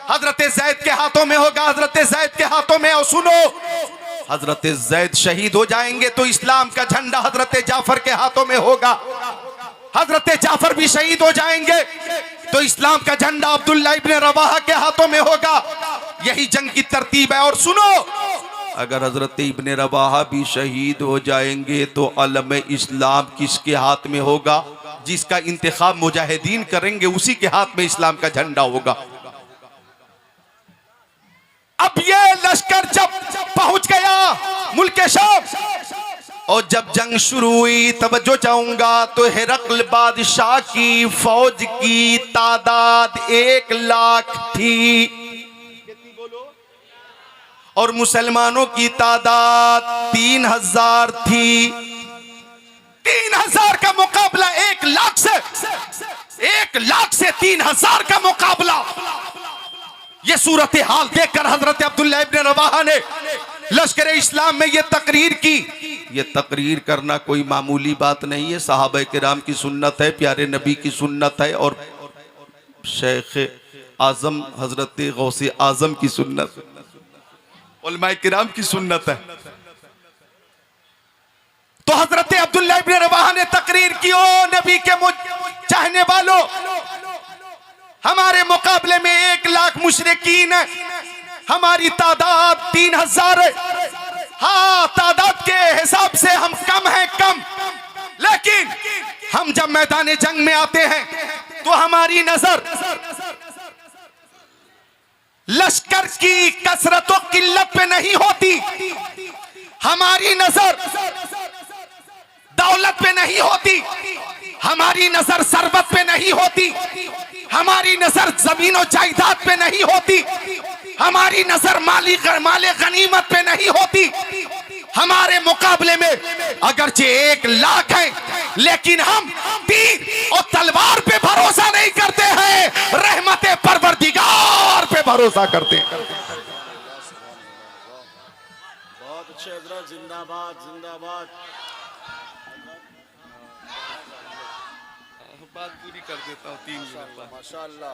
हजरत जैद के हाथों में होगा, हजरत जैद के हाथों में। और सुनो, हजरत जैद शहीद हो जाएंगे तो इस्लाम का झंडा हजरत जाफर के हाथों में होगा। हजरत जाफर भी शहीद हो जाएंगे तो इस्लाम का झंडा अब्दुल्ला इब्न रवाहा के हाथों में होगा। यही जंग की तरतीब है। और सुनो, अगर हजरत इब्न रवाहा भी शहीद हो जाएंगे तो अलम इस्लाम किसके हाथ में होगा? जिसका इंतखाब मुजाहिदीन करेंगे उसी के हाथ में इस्लाम का झंडा होगा। अब ये लश्कर जब पहुंच गया मुल्क शाम और जब जंग शुरू हुई, तवज्जो चाहूंगा तो हिरकल बादशाह की फौज की तादाद 1 लाख थी और मुसलमानों की तादाद 3000 थी। 3000 का मुकाबला 1 लाख से, 1 1 लाख से 3,000 का मुकाबला। ये सूरत हाल देखकर हजरत अब्दुल्लाह इब्न रवाहा ने लश्कर इस्लाम में ये तकरीर की। ये तकरीर करना कोई मामूली बात नहीं है, सहाबा किराम की सुन्नत है, प्यारे नबी की सुन्नत है और शेख आजम हजरत गौसे आजम की सुन्नत, उलमाए किराम की सुन्नत है। तो हजरत अब्दुल्लाह इब्न रवाहा ने तकरीर की, ओ नबी के चाहने वालों, हमारे मुकाबले में 1 लाख मुशरिकीन है, हमारी तादाद 3,000 है। हाँ, तादाद के हिसाब से हम कम हैं, कम, लेकिन हम जब मैदान जंग में आते हैं तो हमारी नजर लश्कर की कसरत और किल्लत पे नहीं होती, हमारी नजर दौलत पे नहीं होती, हमारी नजर सरबत पे नहीं होती, हमारी नजर जमीन और जायदाद पे नहीं होती, हमारी नजर माले गनीमत पे नहीं होती। हमारे मुकाबले में अगरचे 1 लाख है, लेकिन हम तीर और तलवार पे भरोसा नहीं करते हैं, रहमते परवरदिगार पे भरोसा करते हैं। बहुत अच्छे हजरत, जिंदाबाद जिंदाबाद। बात पूरी कर देता हूँ 3 मिनट। माशाअल्लाह,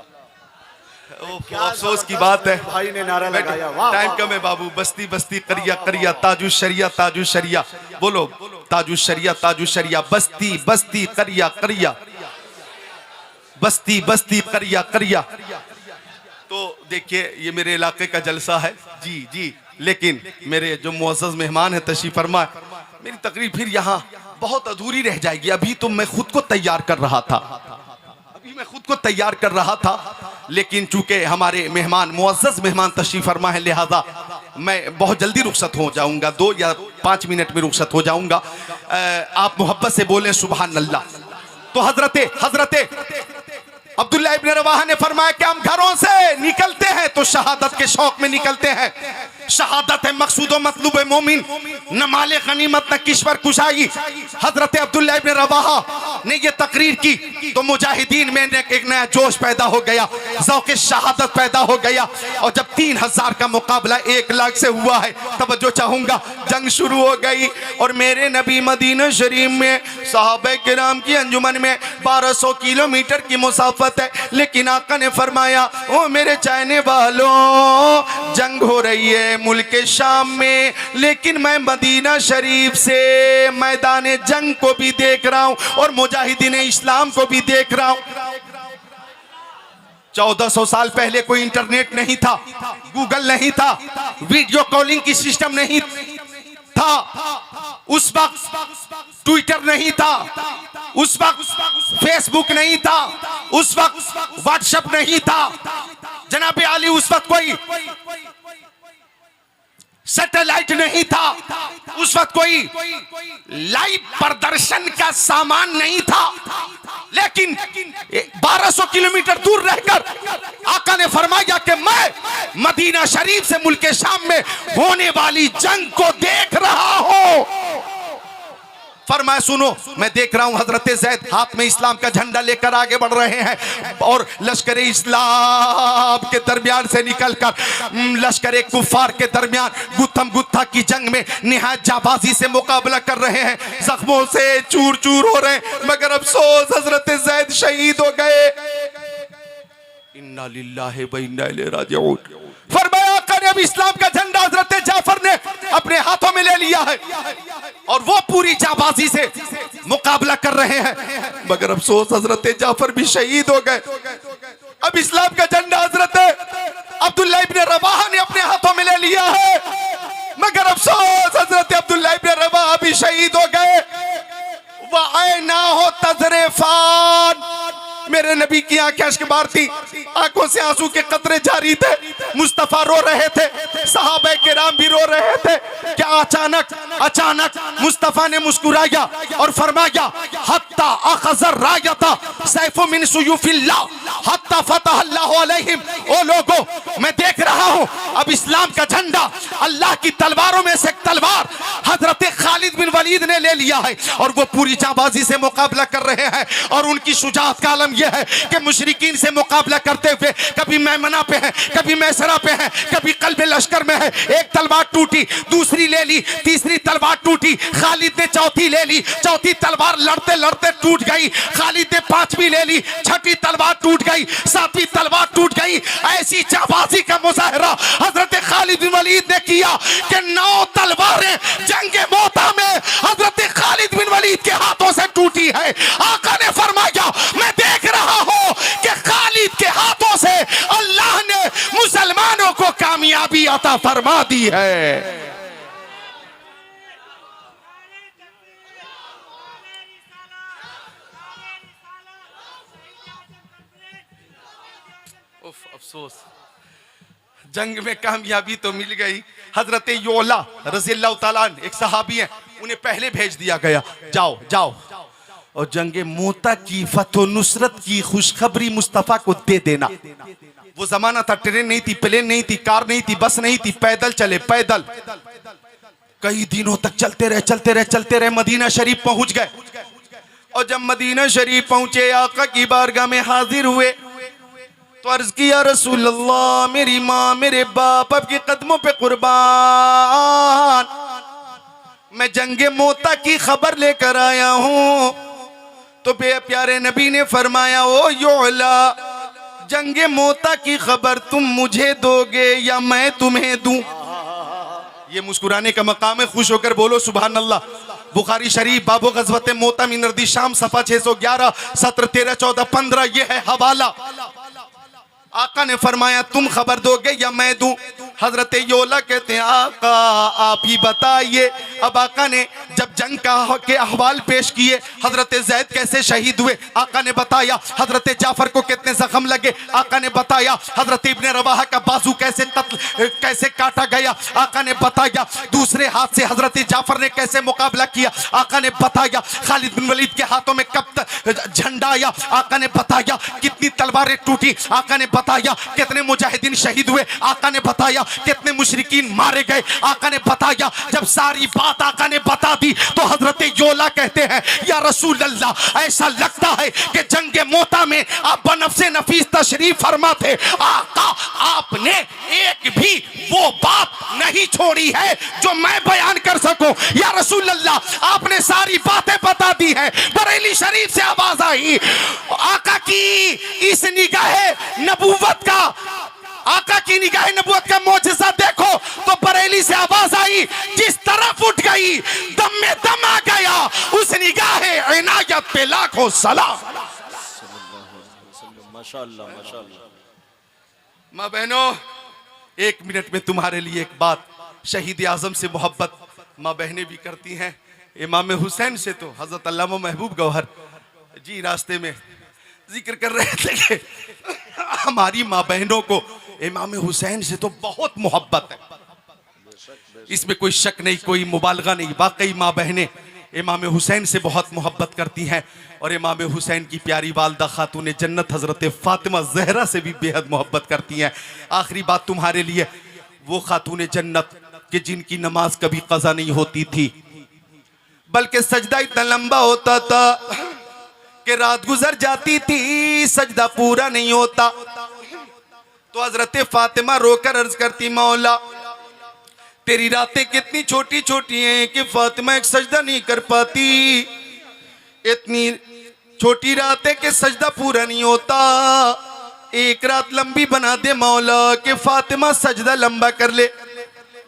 अफसोस की बात है भाई ने नारा लगाया, वाह टाइम कम है बाबू। बस्ती बस्ती करिया करिया ताजु शरिया ताजु शरिया, बोलो ताजु शरिया ताजु शरिया, बस्ती बस्ती करिया करिया, बस्ती बस्ती करिया करिया। तो देखिए ये मेरे इलाके का जलसा है जी जी, लेकिन मेरे जो मुअज़्ज़ज़ मेहमान है तशरीफ फरमा, मेरी तकरीर फिर यहाँ बहुत अधूरी रह जाएगी। अभी तो मैं खुद को तैयार कर रहा था, लेकिन चूंकि हमारे मेहमान मुअज़्ज़ज़ मेहमान तशरीफ फरमा है, लिहाजा मैं बहुत जल्दी रुखसत हो जाऊंगा, 2 या 5 मिनट में रुखसत हो जाऊंगा। आप मोहब्बत से बोलें सुभान अल्लाह। तो हजरते अब्दुल्लाह इब्न रवाहा ने फरमाया कि हम घरों से निकलते हैं तो शहादत के शौक में निकलते हैं। शहादत है मकसूद मतलूब मोमिन, न माले गनीमत न किश्वर कुशाई। हजरत अब्दुल्लाह इब्न रवाहा ने ये तकरीर की तो मुजाहिदीन में एक नया जोश पैदा हो गया, ज़ौक़े शहादत पैदा हो गया। और जब 3,000 का मुकाबला 1 लाख से हुआ है, तवज्जो चाहूंगा, जंग शुरू हो गई और मेरे नबी मदीना शरीफ में सहाबा किराम की अंजुमन में 1200 किलोमीटर की मुसाफत है, लेकिन आका ने फरमाया, ओ मेरे चाहने वालों, जंग हो रही है मुल्क शाम में, लेकिन मैं मदीना शरीफ से मैदान जंग को भी देख रहा हूं और मुजाहिदीन इस्लाम को भी देख रहा हूं। 1400 साल पहले कोई इंटरनेट नहीं था, गूगल नहीं था, वीडियो कॉलिंग की सिस्टम नहीं था, उस वक्त ट्विटर नहीं था, उस वक्त फेसबुक नहीं था, उस वक्त व्हाट्सएप नहीं था, जनाब आली उस वक्त कोई सैटेलाइट नहीं था, उस वक्त कोई लाइव प्रदर्शन का सामान नहीं था, लेकिन 1200 किलोमीटर दूर रहकर आका ने फरमाया कि मैं मदीना शरीफ से मुल्क शाम में होने वाली जंग को देख रहा हूं। फरमाया सुनो, मैं देख रहा हूं हजरत ज़ैद हाथ में इस्लाम का झंडा लेकर आगे बढ़ रहे हैं और लश्कर इस्लाम के दरमियान से निकलकर लश्कर कुफार के दरमियान गुत्थम गुत्था की जंग में निहायत जाबाजी से मुकाबला कर रहे हैं, जख्मों से चूर चूर हो रहे हैं, मगर अफसोस हजरत ज़ैद शहीद हो गए। इन्ना लिल्लाहि व इन्ना इलैहि राजिऊन। फरमाया अब इस्लाम का झंडा हजरत जाफर ने अपने हाथों में ले लिया है और वो पूरी जाबाजी से मुकाबला कर रहे हैं, मगर अफसोस हजरत जाफर भी शहीद हो गए। अब इस्लाम का झंडा हजरत अब्दुल्लाह इब्न रवाहा ने अपने हाथों में ले लिया है, मगर अफसोस हजरत अब्दुल्लाह इब्न रवाहा भी शहीद हो गए। वअना हो तज़रिफान, मेरे नबी की आंखें अश्कबार थी, आंखों से आंसू के कतरे जारी थे, मुस्तफा रो रहे थे, सहाबा किराम भी रो रहे थे। क्या अचानक मुस्तफा ने मुस्कुराया और फरमाया, हत्ता अखज़र रायता सैफु मिन सुयूफिल्लाह हत्ता फतह अल्लाहु अलैहिम। ओ लोगों, मैं देख रहा हूं अब इस्लाम का झंडा अल्लाह की तलवारों में से एक तलवार हजरत खालिद बिन वलीद ने ले लिया है और वो पूरी जाबाजी से मुकाबला कर रहे हैं और उनकी शुजाअत का आलम यह हैं कि मुशरिकीन से मुकाबला करते हुए कभी मैमना पे है, कभी मैसरा पे है, कभी कल्बे लश्कर में है। एक तलवार टूटी, दूसरी ले ली, तीसरी तलवार टूटी, खालिद ने चौथी ले ली, चौथी तलवार लड़ते लड़ते टूट गई, खालिद ने पांचवी ले ली, छठी तलवार टूट गई, सातवीं तलवार टूट गई। ऐसी जाबाजी का मुजाहरा हजरत खालिद बिन वलीद ने किया कि 9 तलवारें जंगे मोता में हजरत खालिद बिन वलीद के हाथों से टूटी है। आका ने फरमाया मैं देख रहा हूं कि खालिद के हाथों से अल्लाह ने मुसलमानों को कामयाबी अता फरमा दी है। अफसोस, जंग में कामयाबी तो मिल गई। हजरत योला रज़ियल्लाहु ताला अन्हु एक सहाबी हैं, उन्हें पहले भेज दिया गया, जाओ जाओ और जंगे मोता की फतह नुसरत की खुशखबरी मुस्तफा को दे देना। वो जमाना था, ट्रेन नहीं थी, प्लेन नहीं थी, कार नहीं थी, बस नहीं थी, पैदल चले, पैदल कई दिनों तक चलते रहे मदीना शरीफ पहुंच गए। और जब मदीना शरीफ पहुंचे, आका की बारगाह में हाजिर हुए तो अर्ज किया रसूल अल्लाह, मेरी माँ मेरे बाप आपके कदमों पे कुर्बान, मैं जंगे मोता की खबर लेकर आया हूं। तो प्यारे नबी ने फरमाया, ओ योला, जंगे मोता की खबर तुम मुझे दोगे या मैं तुम्हें दूं? ये मुस्कुराने का मकाम है, खुश होकर बोलो सुभान अल्लाह। बुखारी शरीफ बाबो गज़वत मोता मिन अर्दी शाम सफा 611 17 13 14 15 ये है हवाला। आका ने फरमाया तुम खबर दोगे या मैं दूं? हजरत योला कहते हैं आका आप ही बताइए। अब आका ने जब जंग के अहवाल पेश किए, हजरत जैद कैसे शहीद हुए आका ने बताया, हजरत जाफर को कितने जख्म लगे आका ने बताया, हजरत इब्ने रवाहा का बाजू कैसे काटा गया आका ने बताया, दूसरे हाथ से हजरत जाफर ने कैसे मुकाबला किया आका ने बताया, खालिद बिन वलीद के हाथों में कब झंडा आया आका ने बताया, कितनी तलवारें टूटी आका ने बताया, कितने मुजाहिदीन शहीद हुए आका ने बताया, कितने मुशरिकीन मारे गए आका ने बताया। जब सारी बात आका ने बता दी तो हजरत योला कहते हैं या रसूल अल्लाह, ऐसा लगता है कि जंगे मोता में आप बनफ्से नफीस तशरीफ फरमा थे। आका आपने एक भी वो बात नहीं छोड़ी है जो मैं बयान कर सकूं। या रसूल अल्लाह आपने सारी बातें बता दी है। बरेली शरीफ से आवाज आई, आका की इस निगाहे नबूवत का, आका की निगाह नबूवत का मौजज़ा देखो। तो बरेली से आवाज आई, जिस तरफ उठ गई दम में दम आ गया, उस निगाह इनायत पे लाखों सलाम। माशाअल्लाह माशाअल्लाह। माँ बहनों, 1 मिनट में तुम्हारे लिए एक बात, शहीद आजम से मोहब्बत माँ बहनें भी करती हैं। इमाम हुसैन से तो हजरत अल्लामा महबूब गौहर जी रास्ते में जिक्र कर रहे थे कि हमारी माँ बहनों को इमाम हुसैन से तो बहुत मोहब्बत है। इसमें कोई शक नहीं, कोई मुबालगा नहीं। वाकई माँ बहनें इमाम हुसैन से बहुत मोहब्बत करती हैं और इमाम हुसैन की प्यारी वालदा खातून जन्नत हजरत फातिमा ज़हरा से भी बेहद मोहब्बत करती हैं। आखिरी बात तुम्हारे लिए, वो खातून जन्नत कि जिनकी नमाज कभी कज़ा नहीं होती थी, बल्कि सजदा इतना लंबा होता था कि रात गुजर जाती थी, सजदा पूरा नहीं होता। तो हजरत फातिमा रोकर अर्ज करती, मौला तेरी रातें कितनी छोटी छोटी हैं कि फातिमा एक सजदा नहीं कर पाती, इतनी छोटी रातें कि सजदा पूरा नहीं होता, एक रात लंबी बना दे मौला कि फातिमा सजदा लंबा कर ले।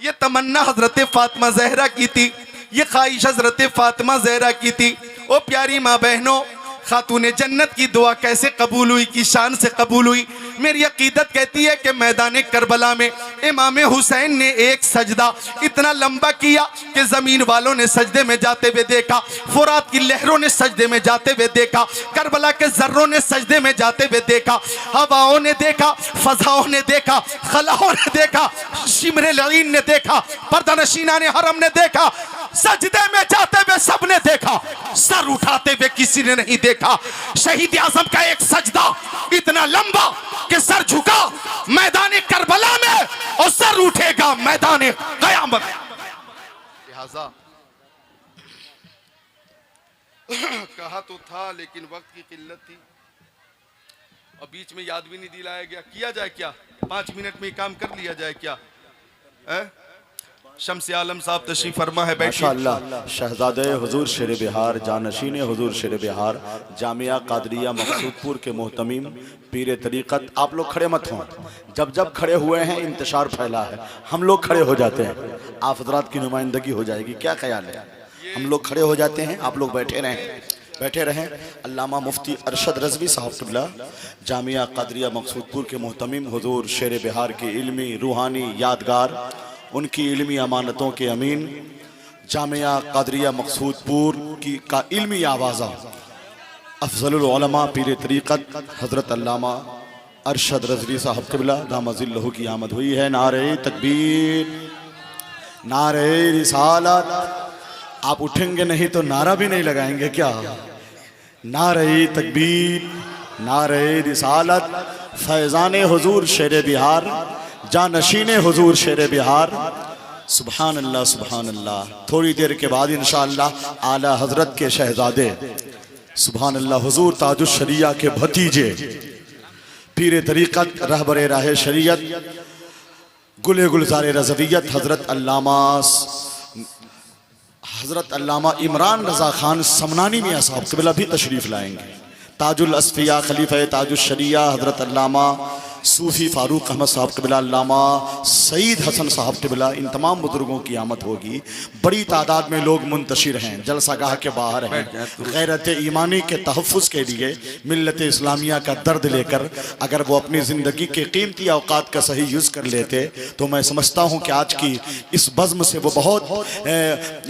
ये तमन्ना हजरत फातिमा ज़हरा की थी, ये ख्वाहिश हजरत फातिमा ज़हरा की थी। ओ प्यारी माँ बहनों, खातून जन्नत की दुआ कैसे कबूल हुई, की शान से कबूल हुई। मेरी अकीदत कहती है कि मैदान करबला में इमाम हुसैन ने एक सजदा इतना लंबा किया कि ज़मीन वालों ने सजदे में जाते हुए देखा, फुरात की लहरों ने सजदे में जाते हुए देखा, करबला के जर्रों ने सजदे में जाते हुए देखा, हवाओं ने देखा, फजाओं ने देखा, खलाओं ने देखा, शिमरे लईन ने देखा, पर्दानशीना ने हरम ने देखा, सजदे में जाते हुए सबने देखा, सर उठाते हुए किसी ने नहीं देखा। शहीद आजम का एक सजदा इतना लंबा कि सर झुका मैदान करबला में और सर उठेगा मैदान कयामत। लिहाजा कहा तो था लेकिन वक्त की किल्लत थी। और बीच में याद भी नहीं दिलाया गया। किया जाए क्या? 5 मिनट में काम कर लिया जाए क्या? शम्स आलम साहब तशरीफ फरमा है, बैठिए। माशाअल्लाह। शहजादे हुजूर शेर बिहार, जानशीन हुजूर शेर बिहार, जामिया कादरिया मकसूदपुर के मोहतमीम पीर तरीक़त, आप लोग खड़े मत हों। जब जब खड़े हुए हैं इंतशार फैला है, हम लोग खड़े हो जाते हैं, आप हजरात की नुमाइंदगी हो जाएगी। क्या ख्याल है? हम लोग खड़े हो जाते हैं, आप लोग बैठे रहें। अल्लामा मुफ्ती अरशद रज़वी साहब क़िबला जामिया कादरिया मकसूदपुर के मोहतमीम हुजूर शेर बिहार के इल्मी रूहानी यादगार, उनकी इल्मी अमानतों के अमीन, जामिया कादरिया मकसूदपुर की का इल्मी आवाज़ा अफजलुल उलमा पीर तरीक़त हज़रत अल्लामा अरशद रज़वी साहब क़िबला दामज़िल्लहु की आमद हुई है। नारे तकबीर, नारे रिसालत। आप उठेंगे नहीं तो नारा भी नहीं लगाएंगे क्या? नारे तकबीर, नारे रिसालत, फैज़ान हुजूर शेर बिहार, जानशीन हुजूर शेर बिहार। सुभान अल्लाह, सुभान अल्लाह। थोड़ी देर के बाद इंशाअल्लाह आला हजरत के शहजादे, सुभान अल्लाह, हुजूर ताजुश शरिया के भतीजे, पीर तरीक़त, रहबरे राह शरीयत, गुले गुलज़ार रज़वियत हज़रत अल्लामा इमरान रज़ा ख़ान समनानी मियाँ साहब क़िबला भी तशरीफ़ लाएंगे। ताजुल अस्फ़िया खलीफ़ा ताजुश शरिया हज़रत अल्लामा सूफ़ी फ़ारूक अहमद साहब क़िबला, अल्लामा सईद हसन साहब क़िबला, इन तमाम बुज़ुर्गों की आमद होगी। बड़ी तादाद में लोग मुंतशिर हैं, जलसागाह के बाहर हैं, गैरत ईमानी के तहफ़्फ़ुज़ के लिए मिल्लत इस्लामिया का दर्द लेकर अगर वो अपनी ज़िंदगी के कीमती औक़ात का सही यूज़ कर लेते तो मैं समझता हूँ कि आज की इस बज़्म से वो बहुत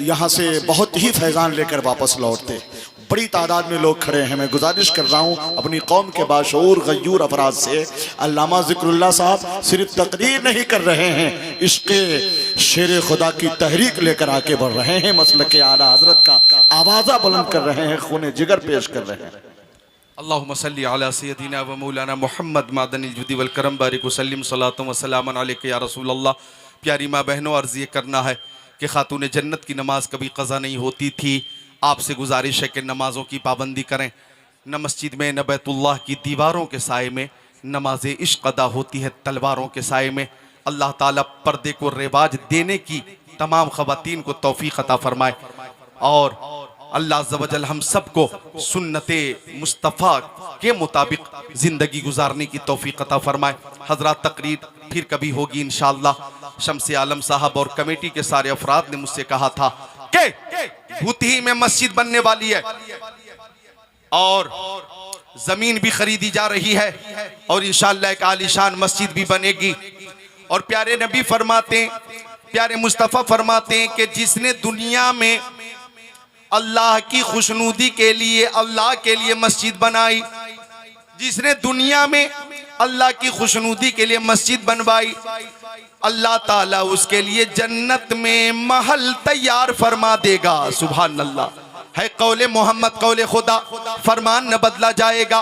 यहाँ से बहुत ही फैज़ान लेकर वापस लौटते। बड़ी तादाद में लोग खड़े हैं। मैं गुजारिश कर रहा हूँ अपनी कौम के बाशऊर गयूर अफराद से, अल्लामा ज़िक्रुल्लाह साहब सिर्फ तकरीर नहीं कर रहे हैं, इश्क़े शेर खुदा की तहरीक लेकर आके बढ़ रहे हैं, मसलक आला हज़रत का आवाज़ा बुलंद कर रहे हैं, खून जिगर पेश कर रहे हैं। अल्लाहुम्मा सल्ली अला सय्यदिना व मौलाना मुहम्मद मादनिल जुदी वल करम बारिक वसल्लिम सलातु व सलामन अलैका या रसूल अल्लाह। प्यारी माँ बहनों, अर्ज़ ये करना है कि खातून जन्नत की नमाज कभी क़ज़ा नहीं होती थी। आपसे गुजारिश है कि नमाज़ों की पाबंदी करें। न मस्जिद में, न बैतुल्लाह की दीवारों के साए में नमाज इश्क़ अदा होती है, तलवारों के साए में। अल्लाह ताला पर्दे को रिवाज देने की तमाम ख़वातीन को तौफ़ीक़ अता फ़रमाए और अल्लाह अज़्ज़ व जल हम सबको सुन्नते मुस्तफ़ा के मुताबिक ज़िंदगी गुजारने की तौफ़ीक़ अता फ़रमाए। हज़रात, तकरीर फिर कभी होगी इंशाअल्लाह। शम्स आलम साहब और कमेटी के सारे अफराद ने मुझसे कहा था कि भूतही में मस्जिद बनने वाली है और जमीन भी खरीदी जा रही है और इंशाअल्लाह एक आलीशान मस्जिद भी बनेगी। और प्यारे नबी फरमाते हैं, प्यारे मुस्तफ़ा फरमाते हैं कि जिसने दुनिया में अल्लाह की खुशनुदी के लिए, अल्लाह के लिए मस्जिद बनाई, जिसने दुनिया में अल्लाह की खुशनुदी के लिए मस्जिद बनवाई, अल्लाह ताला उसके लिए जन्नत में महल तैयार फरमा देगा। सुभान अल्लाह। है कौले मोहम्मद, कौले खुदा। फरमान न बदला जाएगा,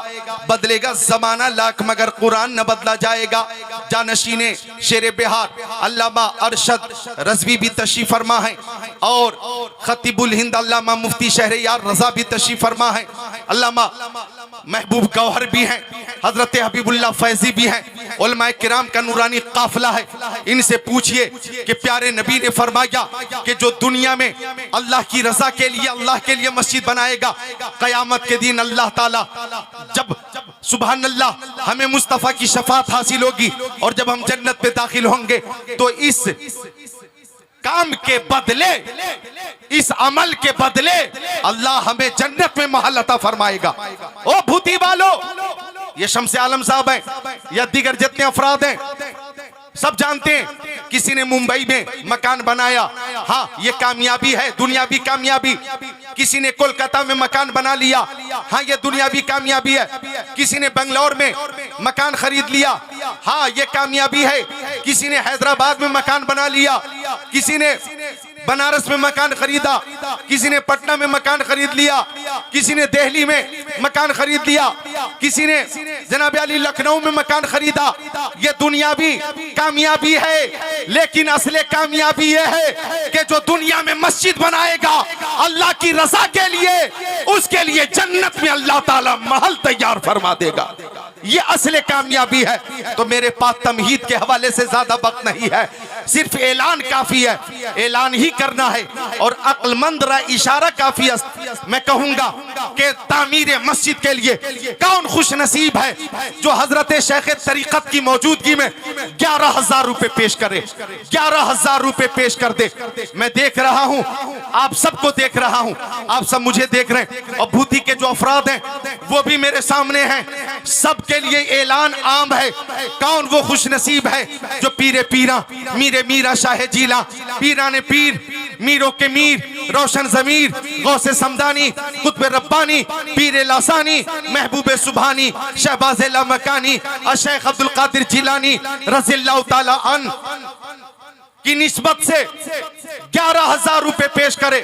बदलेगा ज़माना लाख मगर कुरान न बदला जाएगा। जानशीने शेर बिहार अल्लामा अरशद रज़वी भी तशरीफ़ फरमा है और खतीबुल हिंद अल्लामा मुफ्ती शहरयार रज़ा भी तशरीफ़ फरमा है। अल्लामा महबूब गौहर भी हैं, हज़रत हबीबुल्लाह फैज़ी भी हैं, उलमाए किराम का नूरानी काफ़िला है। इनसे पूछिए कि प्यारे नबी ने फरमाया कि जो दुनिया में अल्लाह की रज़ा के लिए, अल्लाह के लिए मस्जिद बनाएगा, क़यामत के दिन अल्लाह ताला जब सुभान अल्लाह हमें मुस्तफ़ा की शफ़ाअत हासिल होगी और जब हम जन्नत पे दाखिल होंगे तो इस काम के बदले, इस अमल के बदले अल्लाह हमें जन्नत में महल अता फरमाएगा। ओ भूती वालों, ये शम्स आलम साहब हैं या दीगर जितने अफराद हैं सब जानते हैं। किसी ने मुंबई में मकान बनाया, हाँ ये कामयाबी है, दुनियावी कामयाबी। किसी ने कोलकाता में मकान बना लिया, हाँ ये दुनियावी कामयाबी है। किसी ने बंगलौर में मकान खरीद लिया, हाँ ये कामयाबी है। किसी ने हैदराबाद में मकान बना लिया, किसी ने बनारस में मकान खरीदा, किसी ने पटना में मकान खरीद लिया, किसी ने दिल्ली में मकान खरीद लिया, किसी ने जनाब अली लखनऊ में मकान खरीदा। ये दुनियावी कामयाबी है, लेकिन असले कामयाबी ये है कि जो दुनिया में मस्जिद बनाएगा अल्लाह की रज़ा के लिए, उसके लिए जन्नत में अल्लाह ताला महल तैयार फरमा देगा। ये असले कामयाबी है। तो मेरे पास तमहीद के हवाले से ज्यादा वक्त नहीं है, सिर्फ ऐलान काफी है, ऐलान ही करना है और अक्लमंद रा इशारा काफी है। मैं कहूंगा कि तामीर मस्जिद के लिए कौन खुश नसीब है जो हजरत शेख तरीकत की मौजूदगी में 11,000 रुपए पेश करे, 11,000 रुपए पेश कर दे। मैं देख रहा हूं, आप सबको देख रहा हूं, आप सब मुझे देख रहे हैं और भूति के जो अफराद हैं वो भी मेरे सामने हैं। सबके लिए ऐलान आम है, कौन वो खुश नसीब है जो पीरे पीरा मीरे मीरा शाह जीला पीरा ने पीर मीरों के मीर रोशन जमीर गौसे समदानी कुतुब रब्बानी पीरे लासानी महबूबे सुभानी शहबाज मकानी शेख अब्दुल कादिर जिलानी रज़ियल्लाहु ताला अन की निस्बत से 11,000 रुपए पेश करे।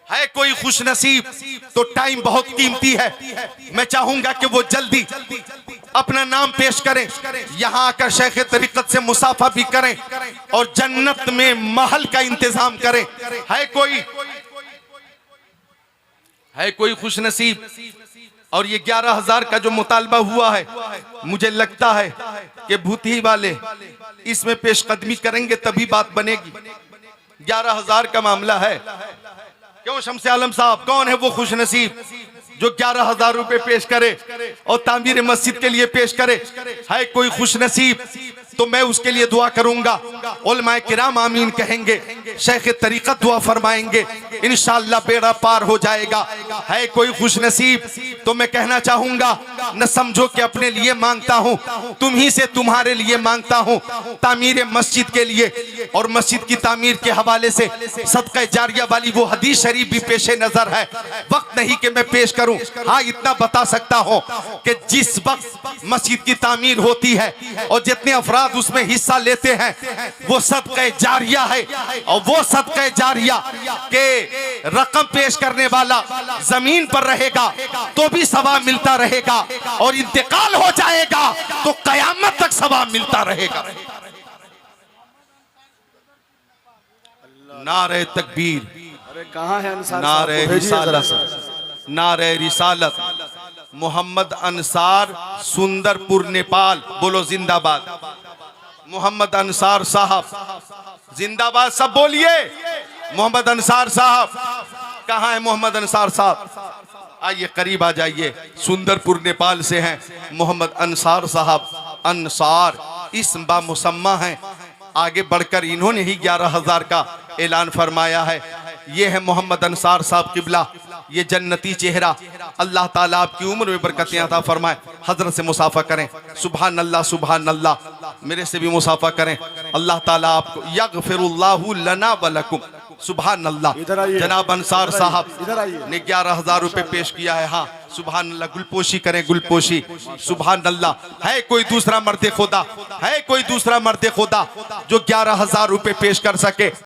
है कोई खुश नसीब? तो टाइम बहुत कीमती है, मैं चाहूंगा कि वो जल्दी अपना नाम पेश करें, यहाँ आकर शेख तरीकत से मुसाफा भी करें और जन्नत में महल का इंतजाम करें। है कोई खुश नसीब? और ये 11,000 का जो मुतालबा हुआ है, मुझे लगता है कि भूती वाले इसमें पेशकदमी करेंगे तभी बात बनेगी। 11,000 का मामला है। क्यों शम्स आलम साहब, कौन है वो खुश नसीब जो 11,000 रुपए पेश करे और तामीर मस्जिद के लिए पेश करे? है कोई खुश नसीब? तो मैं उसके लिए दुआ करूंगा, उलमाए किराम आमीन कहेंगे, शेख तरीकत दुआ फरमाएंगे, इंशाअल्लाह बेड़ा पार हो जाएगा। है कोई खुश नसीब? तो मैं कहना चाहूंगा, न समझो कि अपने लिए मांगता हूं, तुम ही से तुम्हारे लिए मांगता हूं, तामीर मस्जिद के लिए और मस्जिद की तामीर के हवाले से सदका जारिया वाली वो हदीस शरीफ भी पेशे नजर है। वक्त नहीं कि मैं पेश करूं, हाँ इतना बता सकता हूं कि जिस वक्त मस्जिद की तामीर होती है और जितने अफराद उसमें हिस्सा लेते हैं वो सदका जारिया है, और वो सदका जारिया के रकम पेश करने वाला जमीन पर रहेगा तो भी सवाब मिलता रहेगा और इंतकाल हो जाएगा तो कयामत तक सवाब मिलता रहेगा। नारे तकबीर, अरे कहाँ है अंसार नारे साहब? भेजिए जरा सा। रिसालत, नारे रिसालत, मोहम्मद अंसार सुंदरपुर नेपाल, बोलो जिंदाबाद। मोहम्मद अंसार साहब जिंदाबाद, सब बोलिए। मोहम्मद अंसार साहब कहाँ है? मोहम्मद अंसार साहब आइए, करीब आ जाइए। सुंदरपुर नेपाल से हैं मोहम्मद अंसार साहब। अंसार इस्म बा मुसम्मा है, आगे बढ़कर इन्होंने ही 11,000 का ऐलान फरमाया है। ये है मोहम्मद अंसार साहब किबला, ये जन्नती चेहरा। अल्लाह ताला आपकी उम्र में बरकतें अता फरमाए। हजरत से मुसाफा करें, सुभान अल्लाह सुभान अल्लाह। मेरे से भी मुसाफा करें। अल्लाह ताला आपको यगफिरुल्लाहु लना व लकुम, सुभान अल्लाह। जनाब अंसार साहब ने 11,000 रुपए पेश किया है। हाँ सुभान अल्लाह, गुलपोशी करें, गुलपोशी, सुभान अल्लाह। है कोई दूसरा मर्द खुदा, है कोई दूसरा मर्द खुदा जो 11,000 रुपए पेश कर सके?